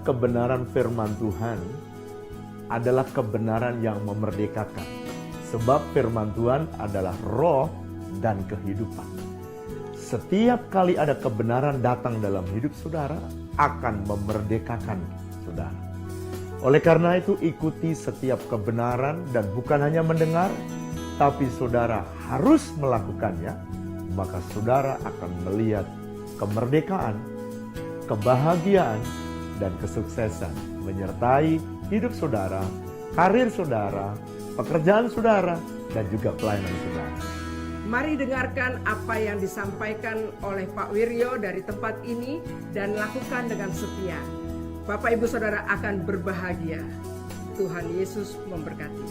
kebenaran firman Tuhan adalah kebenaran yang memerdekakan. Sebab firman Tuhan adalah roh dan kehidupan. Setiap kali ada kebenaran datang dalam hidup saudara, akan memerdekakan saudara. Oleh karena itu, ikuti setiap kebenaran dan bukan hanya mendengar, tapi saudara harus melakukannya, maka saudara akan melihat kemerdekaan, kebahagiaan, dan kesuksesan menyertai hidup saudara, karir saudara, pekerjaan saudara, dan juga pelayanan saudara. Mari dengarkan apa yang disampaikan oleh Pak Wiryo dari tempat ini dan lakukan dengan setia. Bapak Ibu Saudara akan berbahagia. Tuhan Yesus memberkati.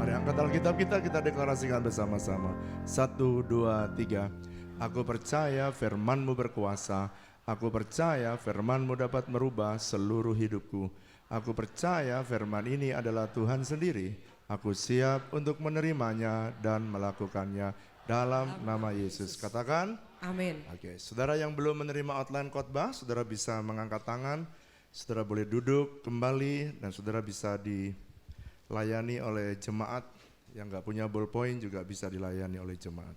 Mari angkat Alkitab kita deklarasikan bersama-sama. 1, 2, 3. Aku percaya firman-Mu berkuasa. Aku percaya firman-Mu dapat merubah seluruh hidupku. Aku percaya firman ini adalah Tuhan sendiri. Aku siap untuk menerimanya dan melakukannya dalam nama Yesus. Katakan, amin. Oke, saudara yang belum menerima outline khotbah, saudara bisa mengangkat tangan, saudara boleh duduk kembali, dan saudara bisa dilayani oleh jemaat. Yang gak punya ballpoint juga bisa dilayani oleh jemaat.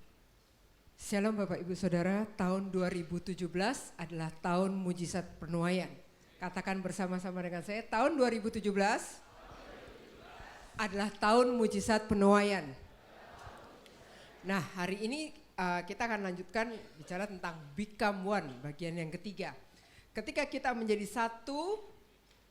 Shalom Bapak Ibu Saudara, tahun 2017 adalah tahun mujizat penuaian. Katakan bersama-sama dengan saya, tahun 2017 adalah tahun mujizat penuaian. Nah, hari ini kita akan lanjutkan bicara tentang Become One, bagian yang ketiga. Ketika kita menjadi satu,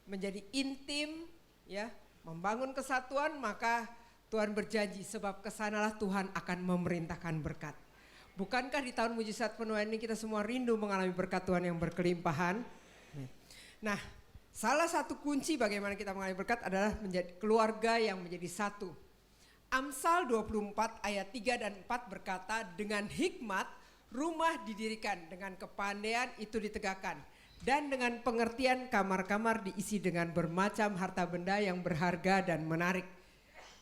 menjadi intim, ya, membangun kesatuan, maka Tuhan berjanji sebab kesanalah Tuhan akan memerintahkan berkat. Bukankah di tahun mujizat penuaian ini kita semua rindu mengalami berkat Tuhan yang berkelimpahan? Nah, salah satu kunci bagaimana kita mengalami berkat adalah menjadi keluarga yang menjadi satu. Amsal 24 ayat 3 dan 4 berkata, dengan hikmat rumah didirikan, dengan kepandaian itu ditegakkan, dan dengan pengertian kamar-kamar diisi dengan bermacam harta benda yang berharga dan menarik.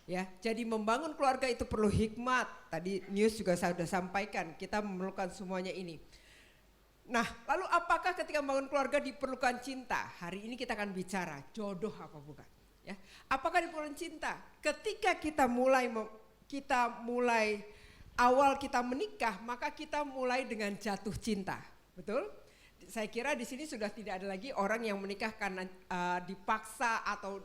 Ya, jadi membangun keluarga itu perlu hikmat. Tadi news juga saya sudah sampaikan, kita memerlukan semuanya ini. Nah, lalu apakah ketika membangun keluarga diperlukan cinta? Hari ini kita akan bicara jodoh apa bukan? Ya, apakah diperlukan cinta? Ketika kita mulai awal kita menikah, maka kita mulai dengan jatuh cinta, betul? Saya kira di sini sudah tidak ada lagi orang yang menikah karena dipaksa atau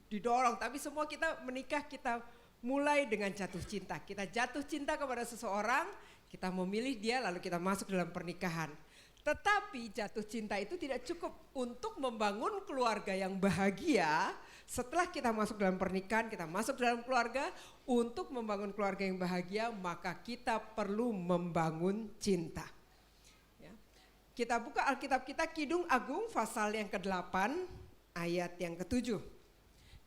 didorong, tapi semua kita menikah, kita mulai dengan jatuh cinta. Kita jatuh cinta kepada seseorang, kita memilih dia, lalu kita masuk dalam pernikahan. Tetapi jatuh cinta itu tidak cukup untuk membangun keluarga yang bahagia. Setelah kita masuk dalam pernikahan, kita masuk dalam keluarga. Untuk membangun keluarga yang bahagia, maka kita perlu membangun cinta. Ya. Kita buka Alkitab kita, Kidung Agung pasal yang ke-8 ayat yang ke-7.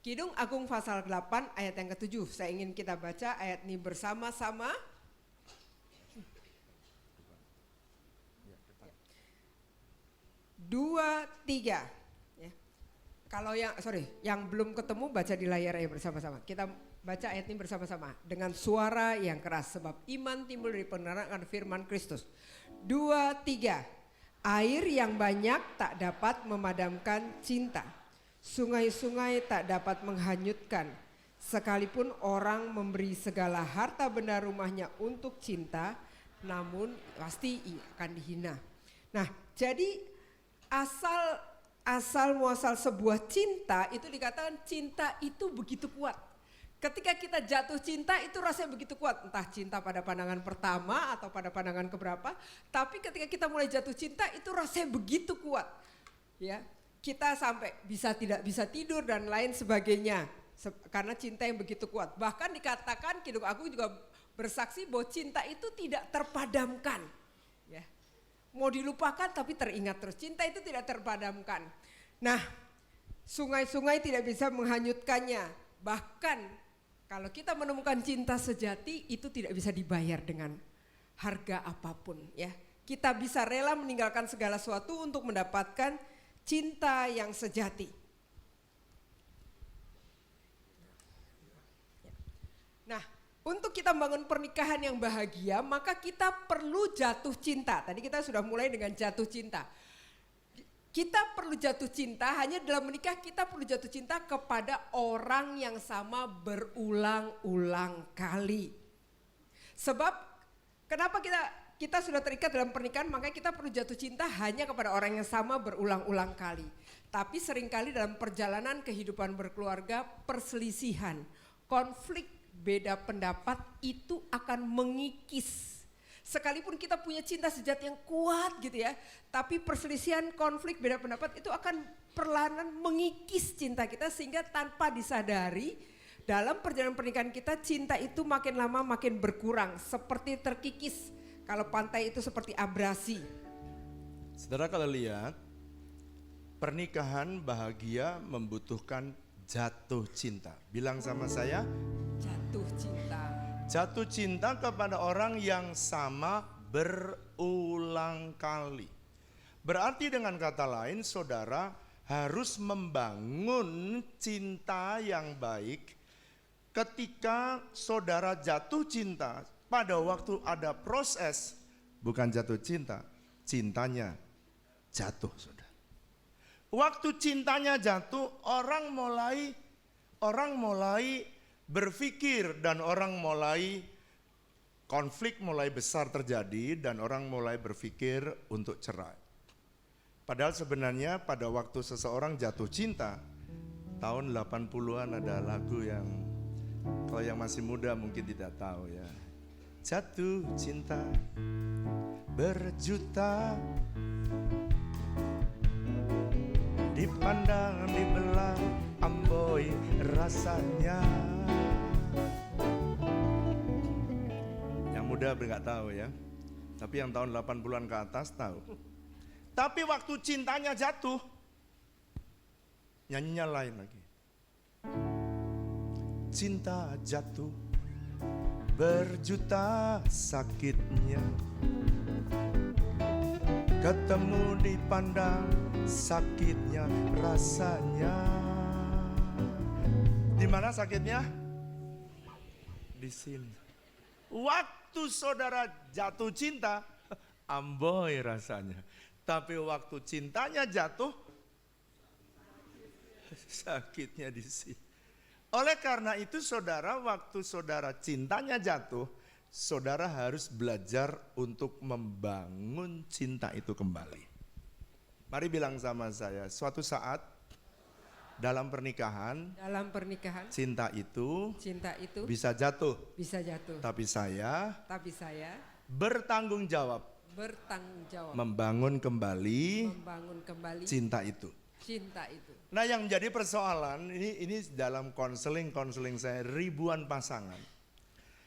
Kidung Agung pasal 8 ayat yang ke-7. Saya ingin kita baca ayat ini bersama-sama. Dua, tiga. Ya. Kalau yang belum ketemu baca di layar ya bersama-sama. Kita baca ayat ini bersama-sama dengan suara yang keras, sebab iman timbul dari pendengaran firman Kristus. 2, 3. Air yang banyak tak dapat memadamkan cinta. Sungai-sungai tak dapat menghanyutkan. Sekalipun orang memberi segala harta benda rumahnya untuk cinta, namun pasti akan dihina. Nah, jadi asal muasal sebuah cinta itu dikatakan cinta itu begitu kuat. Ketika kita jatuh cinta itu rasanya begitu kuat, entah cinta pada pandangan pertama atau pada pandangan keberapa, tapi ketika kita mulai jatuh cinta itu rasanya begitu kuat. Ya, kita sampai tidak bisa tidur dan lain sebagainya karena cinta yang begitu kuat. Bahkan dikatakan Kidung Agung juga bersaksi bahwa cinta itu tidak terpadamkan. Ya. Mau dilupakan tapi teringat terus. Cinta itu tidak terpadamkan. Nah, sungai-sungai tidak bisa menghanyutkannya. Bahkan kalau kita menemukan cinta sejati itu tidak bisa dibayar dengan harga apapun. Ya, kita bisa rela meninggalkan segala sesuatu untuk mendapatkan cinta yang sejati. Nah, Untuk kita membangun pernikahan yang bahagia, maka kita perlu jatuh cinta. Tadi kita sudah mulai dengan jatuh cinta. Kita perlu jatuh cinta, hanya dalam menikah kita perlu jatuh cinta kepada orang yang sama berulang-ulang kali. Sebab kenapa kita sudah terikat dalam pernikahan, makanya kita perlu jatuh cinta hanya kepada orang yang sama berulang-ulang kali. Tapi seringkali dalam perjalanan kehidupan berkeluarga, perselisihan, konflik, beda pendapat itu akan mengikis. Sekalipun kita punya cinta sejati yang kuat gitu ya, tapi perselisihan, konflik, beda pendapat itu akan perlahan mengikis cinta kita, sehingga tanpa disadari dalam perjalanan pernikahan kita, cinta itu makin lama makin berkurang, seperti terkikis. Kalau pantai itu seperti abrasi. Saudara kalau lihat, pernikahan bahagia membutuhkan jatuh cinta. Bilang sama saya, Jatuh cinta. jatuh cinta kepada orang yang sama berulang kali. Berarti dengan kata lain, saudara harus membangun cinta yang baik. Ketika saudara jatuh cinta, pada waktu ada proses, bukan jatuh cinta, cintanya jatuh, saudara. Waktu cintanya jatuh, orang mulai berpikir dan orang mulai konflik mulai besar terjadi dan orang mulai berpikir untuk cerai. Padahal sebenarnya pada waktu seseorang jatuh cinta, tahun 80-an ada lagu yang kalau yang masih muda mungkin tidak tahu ya. Jatuh cinta berjuta, dipandang, dibelah, amboi rasanya. Yang muda nggak tahu ya, tapi yang tahun 80-an ke atas tahu. Tapi waktu cintanya jatuh, nyanyinya lain lagi. Cinta jatuh, berjuta sakitnya, ketemu dipandang, sakitnya rasanya. Di mana sakitnya? Di sini. Waktu saudara jatuh cinta, amboi rasanya. Tapi waktu cintanya jatuh, sakitnya di sini. Oleh karena itu saudara, waktu saudara cintanya jatuh, saudara harus belajar untuk membangun cinta itu kembali. Mari bilang sama saya, suatu saat dalam pernikahan cinta itu bisa jatuh. Tapi saya bertanggung jawab membangun kembali cinta itu. Nah, yang menjadi persoalan ini dalam konseling saya ribuan pasangan.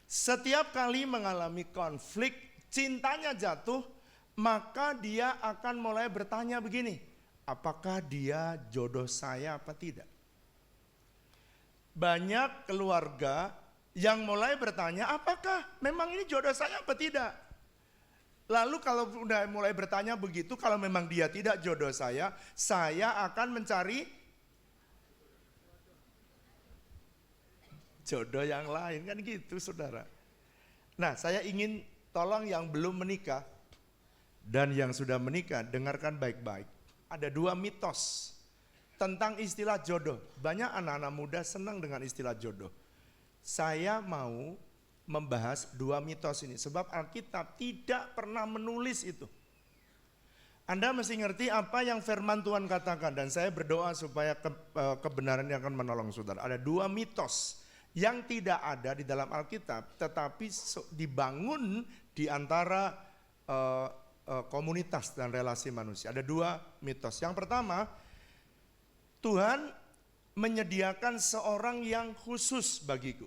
Setiap kali mengalami konflik, cintanya jatuh, maka dia akan mulai bertanya begini, apakah dia jodoh saya apa tidak? Banyak keluarga yang mulai bertanya, apakah memang ini jodoh saya apa tidak? Lalu kalau udah mulai bertanya begitu, kalau memang dia tidak jodoh saya akan mencari jodoh yang lain, kan gitu saudara. Nah, saya ingin tolong yang belum menikah dan yang sudah menikah, dengarkan baik-baik. Ada dua mitos tentang istilah jodoh. Banyak anak-anak muda senang dengan istilah jodoh. Saya mau membahas dua mitos ini sebab Alkitab tidak pernah menulis itu. Anda mesti ngerti apa yang firman Tuhan katakan, dan saya berdoa supaya kebenaran yang akan menolong saudara. Ada dua mitos yang tidak ada di dalam Alkitab tetapi dibangun di antara komunitas dan relasi manusia. Ada dua mitos. Yang pertama, Tuhan menyediakan seorang yang khusus bagiku.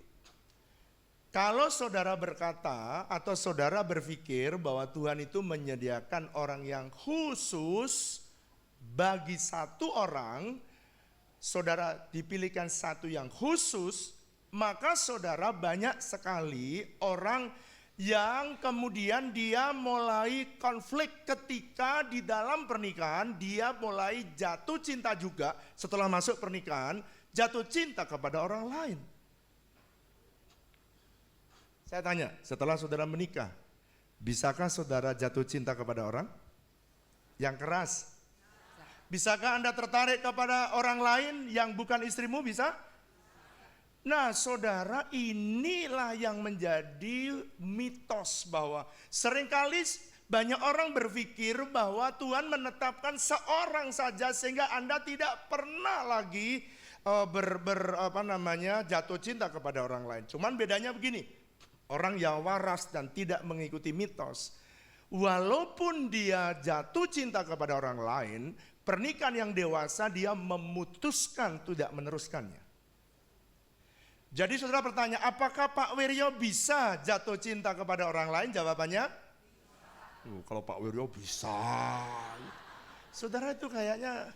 Kalau saudara berkata atau saudara berpikir bahwa Tuhan itu menyediakan orang yang khusus bagi satu orang, saudara dipilihkan satu yang khusus, maka saudara banyak sekali orang yang kemudian dia mulai konflik ketika di dalam pernikahan, dia mulai jatuh cinta juga setelah masuk pernikahan, jatuh cinta kepada orang lain. Saya tanya, setelah saudara menikah, bisakah saudara jatuh cinta kepada orang? Yang keras. Bisakah Anda tertarik kepada orang lain yang bukan istrimu? Bisa? Nah saudara, inilah yang menjadi mitos bahwa seringkali banyak orang berpikir bahwa Tuhan menetapkan seorang saja sehingga Anda tidak pernah lagi jatuh cinta kepada orang lain. Cuman bedanya begini, orang yang waras dan tidak mengikuti mitos, walaupun dia jatuh cinta kepada orang lain, pernikahan yang dewasa dia memutuskan tidak meneruskannya. Jadi saudara bertanya, apakah Pak Wiryo bisa jatuh cinta kepada orang lain? Jawabannya, kalau Pak Wiryo bisa. Saudara itu kayaknya,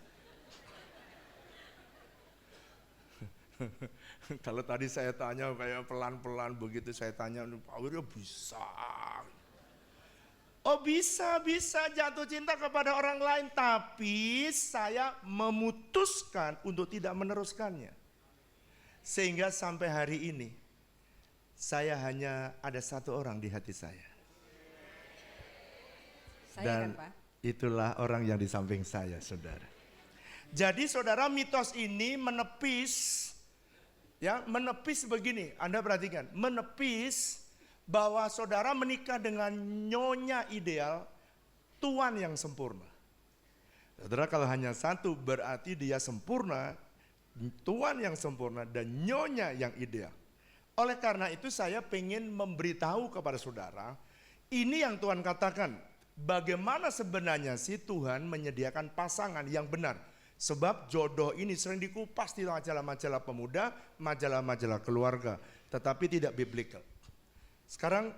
kalau tadi saya tanya kayak pelan-pelan begitu saya tanya, Pak Wiryo bisa. Oh bisa jatuh cinta kepada orang lain, tapi saya memutuskan untuk tidak meneruskannya. Sehingga sampai hari ini, saya hanya ada satu orang di hati saya. Dan kan, Pak? itulah orang yang di samping saya, saudara. Jadi saudara, mitos ini menepis begini, Anda perhatikan, menepis bahwa saudara menikah dengan nyonya ideal, tuan yang sempurna. Saudara, kalau hanya satu berarti dia sempurna, tuan yang sempurna dan nyonya yang ideal. Oleh karena itu saya ingin memberitahu kepada saudara, ini yang Tuhan katakan, bagaimana sebenarnya sih Tuhan menyediakan pasangan yang benar. Sebab jodoh ini sering dikupas di majalah-majalah pemuda, majalah-majalah keluarga, tetapi tidak biblical. Sekarang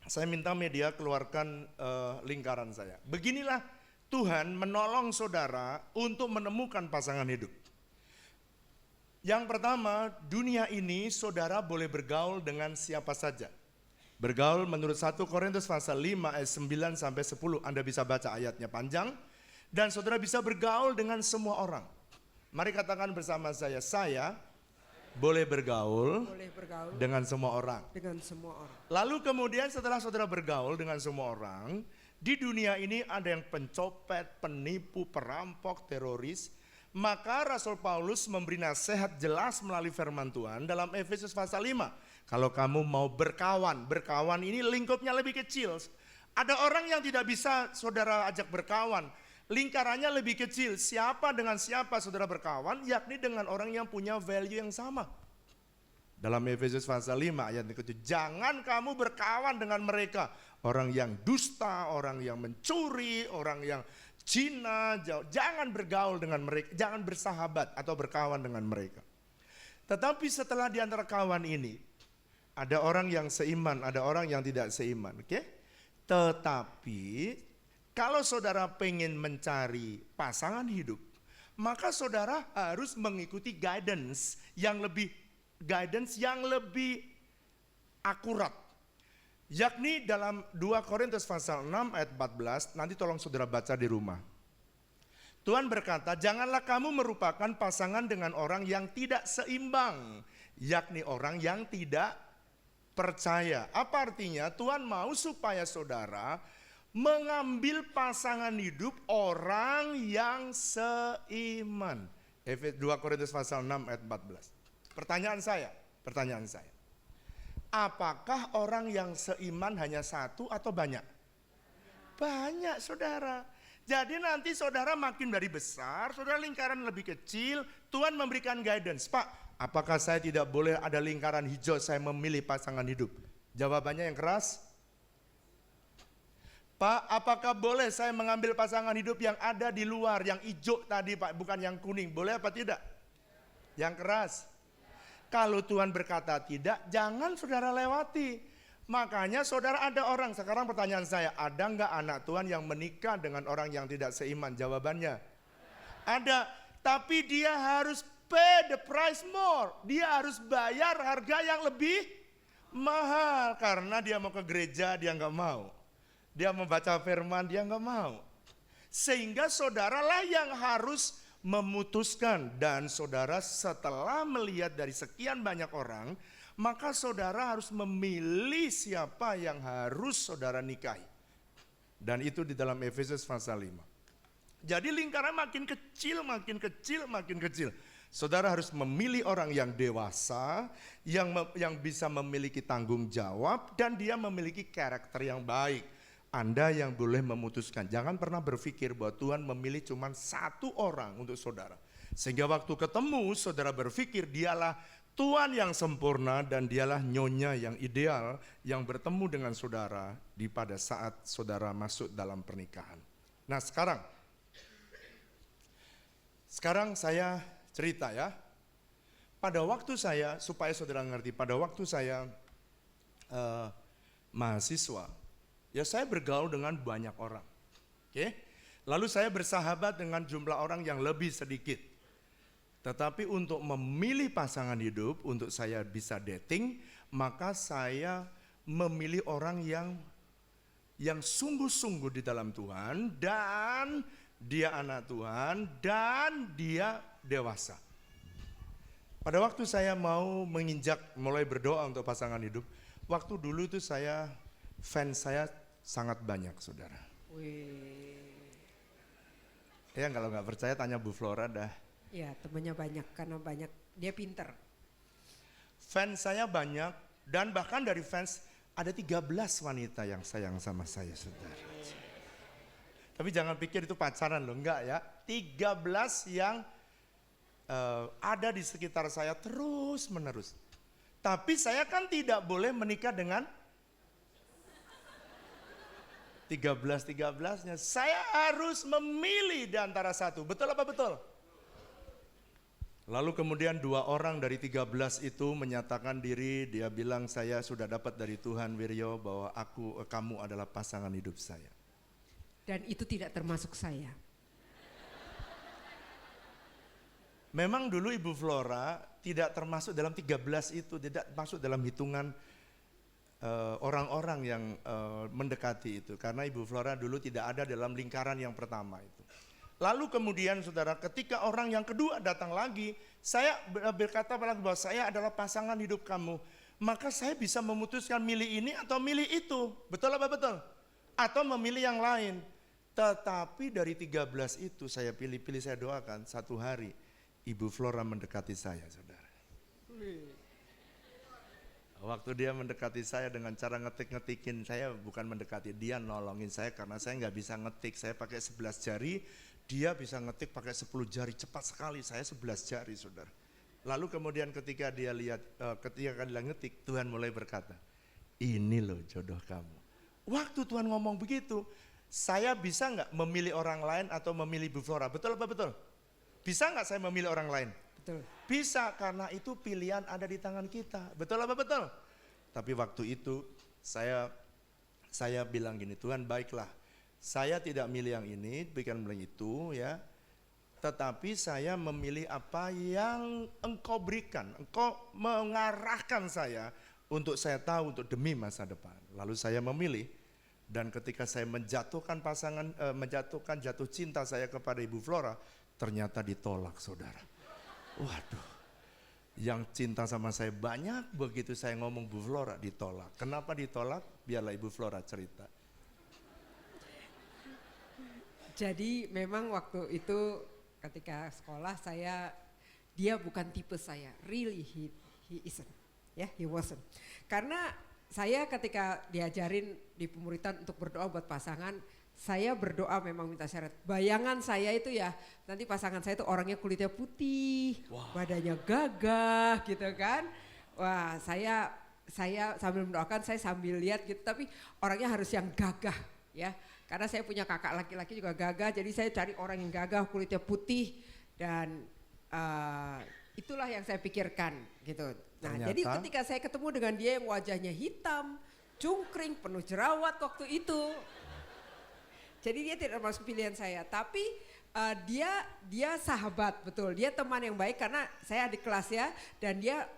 saya minta media keluarkan lingkaran saya. Beginilah Tuhan menolong saudara untuk menemukan pasangan hidup. Yang pertama, dunia ini saudara boleh bergaul dengan siapa saja. Bergaul menurut 1 Korintus pasal 5 ayat 9 sampai 10. Anda bisa baca ayatnya panjang. Dan saudara bisa bergaul dengan semua orang. Mari katakan bersama saya boleh bergaul dengan semua orang. Lalu kemudian setelah saudara bergaul dengan semua orang, di dunia ini ada yang pencopet, penipu, perampok, teroris. Maka Rasul Paulus memberi nasihat jelas melalui firman Tuhan dalam Efesus pasal 5. Kalau kamu mau berkawan ini lingkupnya lebih kecil. Ada orang yang tidak bisa saudara ajak berkawan, lingkarannya lebih kecil. Siapa dengan siapa saudara berkawan, yakni dengan orang yang punya value yang sama. Dalam Efesus pasal 5 ayat ke-7, jangan kamu berkawan dengan mereka, orang yang dusta, orang yang mencuri, orang yang Cina, jangan bergaul dengan mereka, jangan bersahabat atau berkawan dengan mereka. Tetapi setelah di antara kawan ini, ada orang yang seiman, ada orang yang tidak seiman, oke? Tetapi kalau saudara pengen mencari pasangan hidup, maka saudara harus mengikuti guidance yang lebih akurat. Yakni dalam 2 Korintus pasal 6 ayat 14, nanti tolong saudara baca di rumah. Tuhan berkata, janganlah kamu merupakan pasangan dengan orang yang tidak seimbang, yakni orang yang tidak percaya. Apa artinya? Tuhan mau supaya saudara mengambil pasangan hidup orang yang seiman. 2 Korintus pasal 6 ayat 14. Pertanyaan saya. Apakah orang yang seiman hanya satu atau banyak? Banyak saudara. Jadi nanti saudara makin dari besar, saudara lingkaran lebih kecil, Tuhan memberikan guidance. Pak, apakah saya tidak boleh ada lingkaran hijau, saya memilih pasangan hidup? Jawabannya yang keras. Pak, apakah boleh saya mengambil pasangan hidup yang ada di luar, yang hijau tadi Pak, bukan yang kuning? Boleh apa tidak? Yang keras. Kalau Tuhan berkata tidak, jangan saudara lewati. Makanya saudara ada orang, sekarang pertanyaan saya, ada nggak anak Tuhan yang menikah dengan orang yang tidak seiman? Jawabannya ada, tapi dia harus pay the price more. Dia harus bayar harga yang lebih mahal. Karena dia mau ke gereja, dia nggak mau. Dia membaca firman, dia nggak mau. Sehingga saudaralah yang harus memutuskan. Dan saudara setelah melihat dari sekian banyak orang, maka saudara harus memilih siapa yang harus saudara nikahi. Dan itu di dalam Efesus pasal 5. Jadi lingkaran makin kecil, makin kecil, makin kecil. Saudara harus memilih orang yang dewasa, yang bisa memiliki tanggung jawab, dan dia memiliki karakter yang baik. Anda yang boleh memutuskan. Jangan pernah berpikir bahwa Tuhan memilih cuma satu orang untuk saudara. Sehingga waktu ketemu, saudara berpikir dialah Tuhan yang sempurna dan dialah nyonya yang ideal yang bertemu dengan saudara pada saat saudara masuk dalam pernikahan. Nah sekarang saya cerita ya. Pada waktu saya, supaya saudara ngerti, pada waktu saya mahasiswa, ya saya bergaul dengan banyak orang. Oke? Lalu saya bersahabat dengan jumlah orang yang lebih sedikit. Tetapi untuk memilih pasangan hidup, untuk saya bisa dating, maka saya memilih orang yang sungguh-sungguh di dalam Tuhan, dan dia anak Tuhan, dan dia dewasa. Pada waktu saya mau mulai berdoa untuk pasangan hidup, waktu dulu itu fans saya sangat banyak, saudara. Ya kalau nggak percaya tanya Bu Flora dah. Ya temannya banyak karena banyak, dia pinter. Fans saya banyak dan bahkan dari fans ada 13 wanita yang sayang sama saya, saudara. Tapi jangan pikir itu pacaran loh, enggak ya. 13 yang ada di sekitar saya terus menerus. Tapi saya kan tidak boleh menikah dengan 13-13-nya. Saya harus memilih di antara satu. Betul apa betul? Lalu kemudian 2 orang dari 13 itu menyatakan diri, dia bilang saya sudah dapat dari Tuhan Wiryo bahwa kamu adalah pasangan hidup saya. Dan itu tidak termasuk saya. Memang dulu Ibu Flora tidak termasuk dalam 13 itu, tidak masuk dalam hitungan orang-orang yang mendekati itu. Karena Ibu Flora dulu tidak ada dalam lingkaran yang pertama itu. Lalu kemudian saudara, ketika orang yang kedua datang lagi, saya berkata bahwa saya adalah pasangan hidup kamu. Maka saya bisa memutuskan milih ini atau milih itu. Betul apa betul? Atau memilih yang lain. Tetapi dari 13 itu saya pilih-pilih, saya doakan satu hari Ibu Flora mendekati saya, saudara. Waktu dia mendekati saya dengan cara ngetik-ngetikin, saya bukan mendekati, dia nolongin saya karena saya nggak bisa ngetik. Saya pakai 11 jari, dia bisa ngetik pakai 10 jari, cepat sekali, saya 11 jari, saudara. Lalu kemudian ketika dia ngetik, Tuhan mulai berkata, ini loh jodoh kamu. Waktu Tuhan ngomong begitu, saya bisa nggak memilih orang lain atau memilih Bu Flora? Betul apa betul? Bisa nggak saya memilih orang lain? Betul. Bisa, karena itu pilihan ada di tangan kita. Betul apa betul? Tapi waktu itu saya bilang gini, Tuhan baiklah, saya tidak milih yang ini, bukan milih itu ya. Tetapi saya memilih apa yang Engkau berikan. Engkau mengarahkan saya untuk saya tahu untuk demi masa depan. Lalu saya memilih, dan ketika saya menjatuhkan jatuh cinta saya kepada Ibu Flora, ternyata ditolak, saudara. Waduh, yang cinta sama saya banyak, begitu saya ngomong Bu Flora ditolak. Kenapa ditolak? Biarlah Ibu Flora cerita. Jadi memang waktu itu ketika sekolah dia bukan tipe saya, really he isn't, ya he wasn't. Karena saya ketika diajarin di pemuritan untuk berdoa buat pasangan, saya berdoa memang minta syarat. Bayangan saya itu ya, nanti pasangan saya itu orangnya kulitnya putih, badannya gagah gitu kan. Wah saya sambil mendoakan, saya sambil lihat gitu, tapi orangnya harus yang gagah ya. Karena saya punya kakak laki-laki juga gagah, jadi saya cari orang yang gagah, kulitnya putih, dan itulah yang saya pikirkan gitu. Nah ternyata, jadi ketika saya ketemu dengan dia yang wajahnya hitam, cungkring, penuh jerawat waktu itu, jadi dia tidak termasuk pilihan saya. Tapi dia sahabat, betul, dia teman yang baik karena saya adik kelas ya, dan dia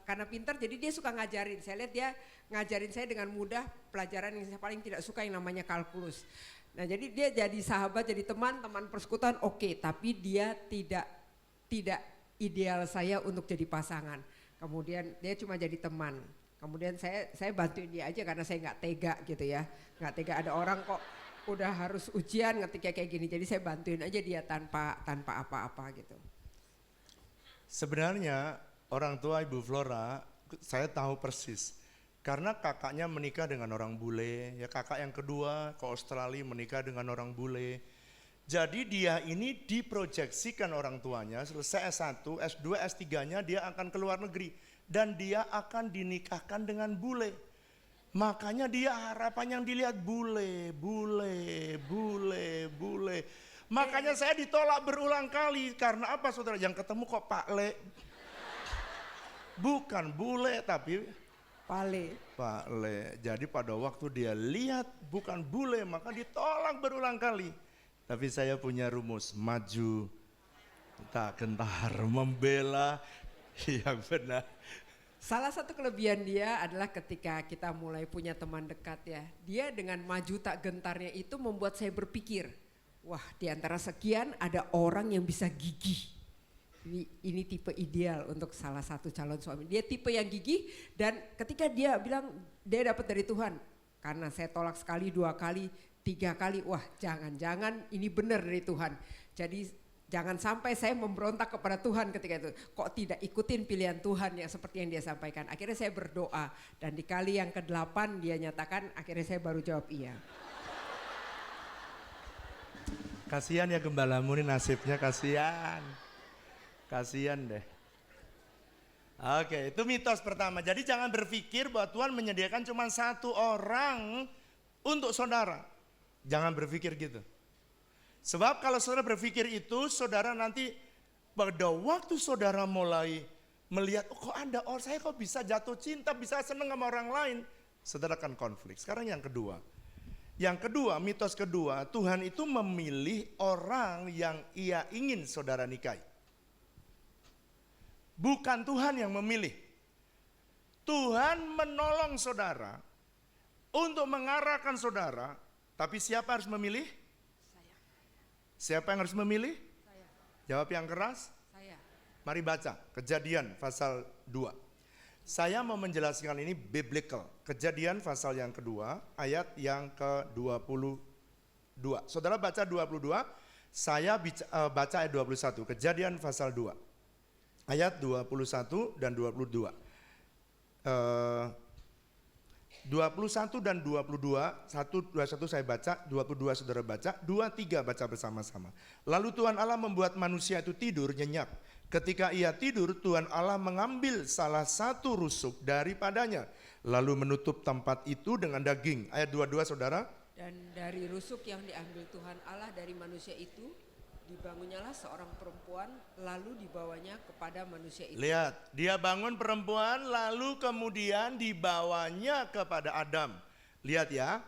karena pintar jadi dia suka ngajarin. Saya lihat dia ngajarin saya dengan mudah pelajaran yang saya paling tidak suka, yang namanya kalkulus. Nah jadi dia jadi sahabat, jadi teman persekutuan oke, tapi dia tidak ideal saya untuk jadi pasangan. Kemudian dia cuma jadi teman. Kemudian saya bantuin dia aja karena saya nggak tega gitu ya. Nggak tega ada orang kok udah harus ujian ketika kayak gini. Jadi saya bantuin aja dia tanpa apa-apa gitu. Sebenarnya orang tua Ibu Flora, saya tahu persis. Karena kakaknya menikah dengan orang bule, ya kakak yang kedua ke Australia menikah dengan orang bule. Jadi dia ini diproyeksikan orang tuanya, selesai S1, S2, S3-nya dia akan ke luar negeri. Dan dia akan dinikahkan dengan bule. Makanya dia harapan yang dilihat bule. Makanya saya ditolak berulang kali. Karena apa saudara? Yang ketemu kok Pak Le. Bukan bule tapi Pak Le. Jadi pada waktu dia lihat bukan bule maka ditolak berulang kali. Tapi saya punya rumus, maju tak gentar, membela yang benar. Salah satu kelebihan dia adalah ketika kita mulai punya teman dekat ya. Dia dengan maju tak gentarnya itu membuat saya berpikir, wah di antara sekian ada orang yang bisa gigih. Ini tipe ideal untuk salah satu calon suami. Dia tipe yang gigih dan ketika dia bilang dia dapat dari Tuhan. Karena saya tolak sekali, 2 kali, 3 kali, wah jangan-jangan ini benar dari Tuhan. Jadi jangan sampai saya memberontak kepada Tuhan ketika itu. Kok tidak ikutin pilihan Tuhan yang seperti yang dia sampaikan. Akhirnya saya berdoa dan di kali yang ke-8 dia nyatakan, akhirnya saya baru jawab iya. Kasihan ya gembalamu ini nasibnya, kasihan. Kasihan deh. Oke, itu mitos pertama. Jadi jangan berpikir bahwa Tuhan menyediakan cuma 1 orang untuk saudara. Jangan berpikir gitu. Sebab kalau saudara berpikir itu, saudara nanti pada waktu saudara mulai melihat, oh kok ada orang, saya kok bisa jatuh cinta, bisa seneng sama orang lain. Saudara akan konflik. Sekarang yang kedua. Yang kedua, mitos kedua, Tuhan itu memilih orang yang ia ingin saudara nikahi. Bukan Tuhan yang memilih. Tuhan menolong saudara untuk mengarahkan saudara, tapi siapa harus memilih? Saya. Siapa yang harus memilih? Saya. Jawab yang keras. Saya. Mari baca Kejadian pasal 2. Saya mau menjelaskan ini biblical. Kejadian pasal yang kedua, ayat yang ke-22. Saudara baca 22, saya baca ayat 21. Kejadian pasal 2. Ayat 21 dan 22. 21 dan 22, 21 saya baca, 22 saudara baca, 23 baca bersama-sama. Lalu Tuhan Allah membuat manusia itu tidur nyenyak. Ketika ia tidur, Tuhan Allah mengambil salah satu rusuk daripadanya, lalu menutup tempat itu dengan daging. Ayat 22 saudara. Dan dari rusuk yang diambil Tuhan Allah dari manusia itu, dibangunnyalah seorang perempuan, lalu dibawanya kepada manusia itu. Lihat, dia bangun perempuan lalu kemudian dibawanya kepada Adam. Lihat ya,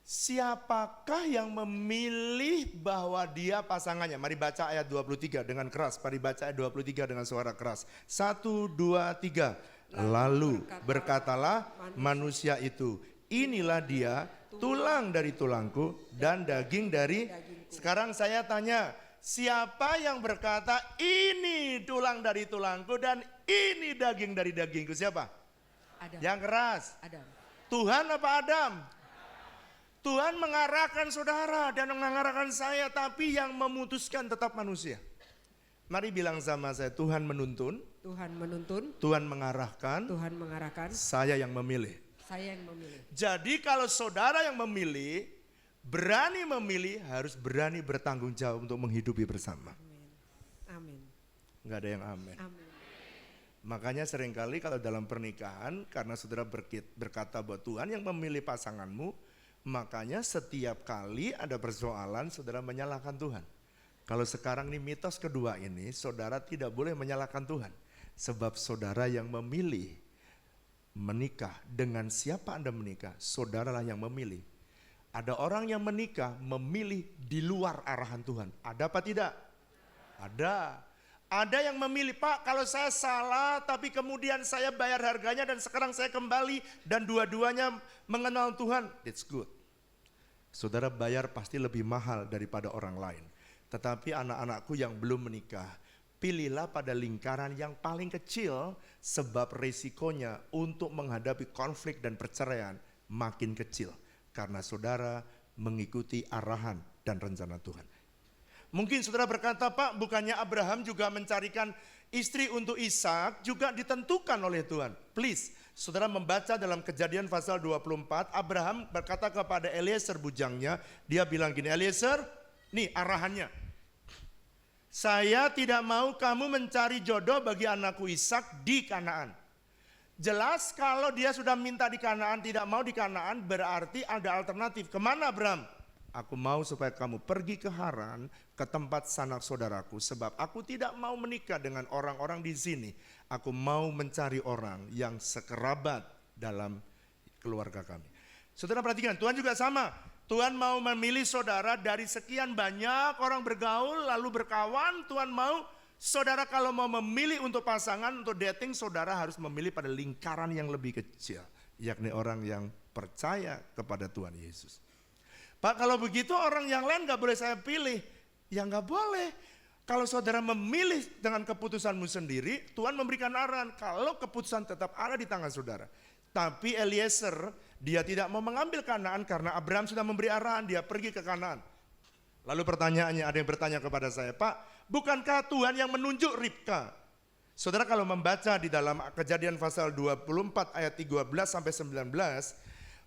siapakah yang memilih bahwa dia pasangannya? Mari baca ayat 23 dengan keras, mari baca ayat 23 dengan suara keras. 1, 2, 3. Lalu berkatalah manusia itu, inilah dia, tulang dari tulangku dan daging dari. Sekarang saya tanya, siapa yang berkata ini tulang dari tulangku dan ini daging dari dagingku? Siapa? Adam. Yang keras. Adam. Tuhan apa Adam? Tuhan mengarahkan saudara dan mengarahkan saya, tapi yang memutuskan tetap manusia. Mari bilang sama saya, Tuhan menuntun. Tuhan menuntun. Tuhan mengarahkan. Tuhan mengarahkan. Saya yang memilih. Saya yang memilih. Jadi kalau saudara yang memilih, berani memilih, harus berani bertanggung jawab untuk menghidupi bersama. Amin. Amin. Enggak ada yang amin. Amin. Makanya seringkali kalau dalam pernikahan, karena saudara berkata bahwa Tuhan yang memilih pasanganmu, makanya setiap kali ada persoalan saudara menyalahkan Tuhan. Kalau sekarang ini mitos kedua ini, saudara tidak boleh menyalahkan Tuhan. Sebab saudara yang memilih menikah, dengan siapa Anda menikah, saudaralah yang memilih. Ada orang yang menikah memilih di luar arahan Tuhan. Ada apa tidak? Ada. Ada yang memilih, Pak kalau saya salah tapi kemudian saya bayar harganya dan sekarang saya kembali dan dua-duanya mengenal Tuhan. It's good. Saudara bayar pasti lebih mahal daripada orang lain. Tetapi anak-anakku yang belum menikah, pilihlah pada lingkaran yang paling kecil, sebab resikonya untuk menghadapi konflik dan perceraian makin kecil karena saudara mengikuti arahan dan rencana Tuhan. Mungkin saudara berkata, Pak, bukannya Abraham juga mencarikan istri untuk Ishak juga ditentukan oleh Tuhan. Please, saudara membaca dalam Kejadian pasal 24, Abraham berkata kepada Eliezer bujangnya, dia bilang gini, Eliezer, nih arahannya. Saya tidak mau kamu mencari jodoh bagi anakku Ishak di Kanaan. Jelas kalau dia sudah minta di Kanaan, tidak mau di Kanaan, berarti ada alternatif. Kemana Abraham? Aku mau supaya kamu pergi ke Haran, ke tempat sanak saudaraku. Sebab aku tidak mau menikah dengan orang-orang di sini. Aku mau mencari orang yang sekerabat dalam keluarga kami. Saudara perhatikan, Tuhan juga sama. Tuhan mau memilih saudara dari sekian banyak orang bergaul lalu berkawan. Tuhan mau saudara kalau mau memilih untuk pasangan, untuk dating, saudara harus memilih pada lingkaran yang lebih kecil, yakni orang yang percaya kepada Tuhan Yesus. Pak, kalau begitu orang yang lain gak boleh saya pilih. Ya gak boleh. Kalau saudara memilih dengan keputusanmu sendiri, Tuhan memberikan arahan. Kalau keputusan tetap ada di tangan saudara. Tapi Eliezer, dia tidak mau mengambil Kanaan karena Abraham sudah memberi arahan, dia pergi ke Kanaan. Lalu pertanyaannya, ada yang bertanya kepada saya, Pak, bukankah Tuhan yang menunjuk Ribka? Saudara kalau membaca di dalam Kejadian pasal 24 ayat 13 sampai 19,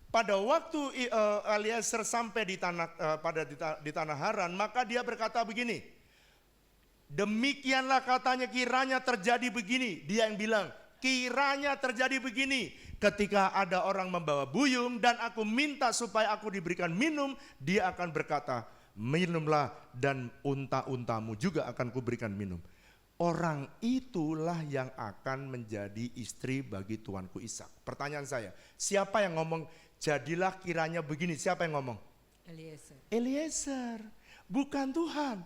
pada waktu Eliezer sampai di tanah Haran, maka dia berkata begini, demikianlah katanya kiranya terjadi begini. Dia yang bilang, kiranya terjadi begini, ketika ada orang membawa buyung dan aku minta supaya aku diberikan minum, dia akan berkata, minumlah dan unta-untamu juga akan kuberikan minum. Orang itulah yang akan menjadi istri bagi tuanku Ishak. Pertanyaan saya, siapa yang ngomong jadilah kiranya begini? Siapa yang ngomong? Eliezer, bukan Tuhan.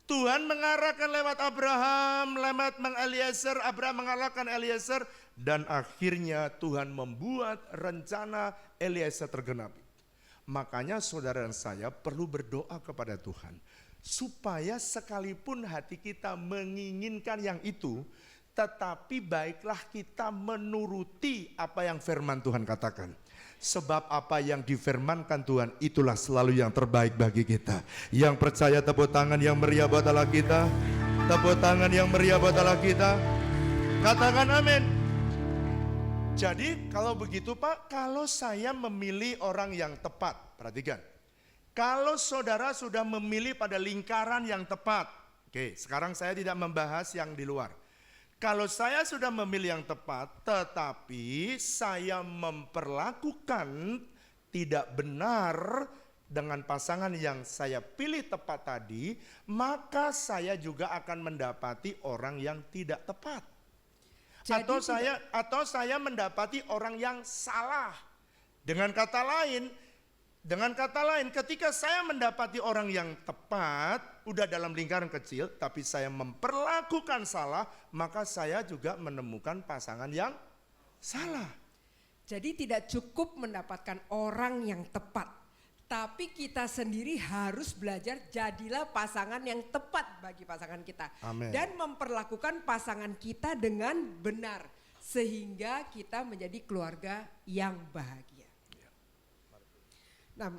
Tuhan mengarahkan lewat Abraham, lewat Eliezer, Abraham mengalahkan Eliezer, dan akhirnya Tuhan membuat rencana Eliezer tergenapi. Makanya saudara dan saya perlu berdoa kepada Tuhan, supaya sekalipun hati kita menginginkan yang itu, tetapi baiklah kita menuruti apa yang firman Tuhan katakan. Sebab apa yang difirmankan Tuhan itulah selalu yang terbaik bagi kita. Yang percaya tepuk tangan yang meriah buat Allah kita. Tepuk tangan yang meriah buat Allah kita. Katakan amin. Jadi kalau begitu Pak, kalau saya memilih orang yang tepat, perhatikan. Kalau saudara sudah memilih pada lingkaran yang tepat. Oke, sekarang saya tidak membahas yang di luar. Kalau saya sudah memilih yang tepat, tetapi saya memperlakukan tidak benar dengan pasangan yang saya pilih tepat tadi, maka saya juga akan mendapati orang yang tidak tepat. Atau saya mendapati orang yang salah. Dengan kata lain, ketika saya mendapati orang yang tepat, udah dalam lingkaran kecil, tapi saya memperlakukan salah, maka saya juga menemukan pasangan yang salah. Jadi tidak cukup mendapatkan orang yang tepat, tapi kita sendiri harus belajar jadilah pasangan yang tepat bagi pasangan kita. Amen. Dan memperlakukan pasangan kita dengan benar, sehingga kita menjadi keluarga yang bahagia. Nah,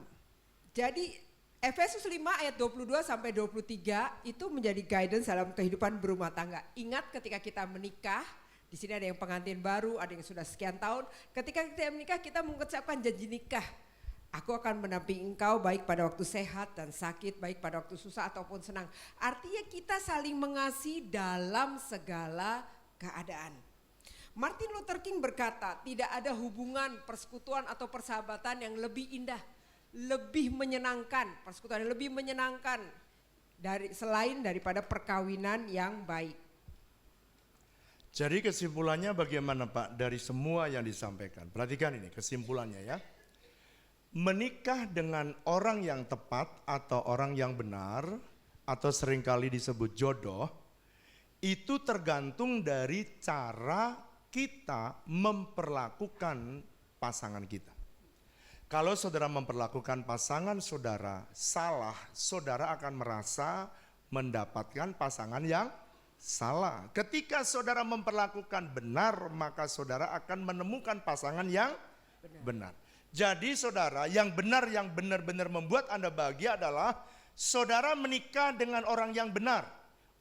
jadi Efesus 5 ayat 22 sampai 23 itu menjadi guidance dalam kehidupan berumah tangga. Ingat ketika kita menikah, di sini ada yang pengantin baru, ada yang sudah sekian tahun. Ketika kita menikah, kita mengucapkan janji nikah. Aku akan mendampingi engkau baik pada waktu sehat dan sakit, baik pada waktu susah ataupun senang. Artinya kita saling mengasihi dalam segala keadaan. Martin Luther King berkata, tidak ada hubungan, persekutuan atau persahabatan yang lebih indah, lebih menyenangkan, persekutuan yang lebih menyenangkan selain daripada perkawinan yang baik. Jadi kesimpulannya bagaimana Pak dari semua yang disampaikan? Perhatikan ini kesimpulannya ya. Menikah dengan orang yang tepat atau orang yang benar atau seringkali disebut jodoh, itu tergantung dari cara kita memperlakukan pasangan kita. Kalau saudara memperlakukan pasangan saudara salah, saudara akan merasa mendapatkan pasangan yang salah. Ketika saudara memperlakukan benar, maka saudara akan menemukan pasangan yang benar. Jadi saudara, yang benar-benar membuat Anda bahagia adalah saudara menikah dengan orang yang benar.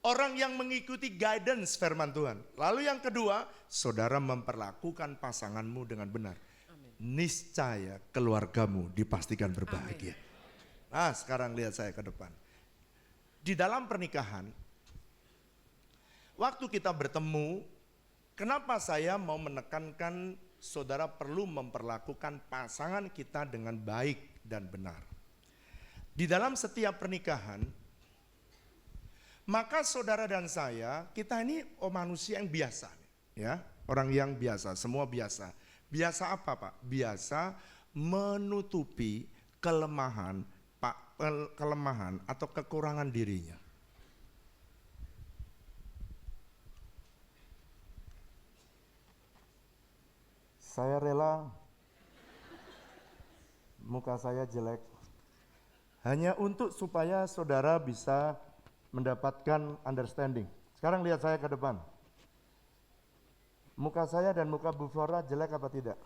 Orang yang mengikuti guidance firman Tuhan. Lalu yang kedua, saudara memperlakukan pasanganmu dengan benar. Niscaya keluargamu dipastikan berbahagia. Nah, sekarang lihat saya ke depan. Di dalam pernikahan, waktu kita bertemu, kenapa saya mau menekankan saudara perlu memperlakukan pasangan kita dengan baik dan benar. Di dalam setiap pernikahan, maka saudara dan saya, kita ini manusia yang biasa, ya, orang yang biasa, semua biasa. Biasa apa, Pak? Biasa menutupi kelemahan atau kekurangan dirinya. Saya rela muka saya jelek hanya untuk supaya saudara bisa mendapatkan understanding. Sekarang lihat saya ke depan. Muka saya dan muka Bu Flora jelek apa tidak?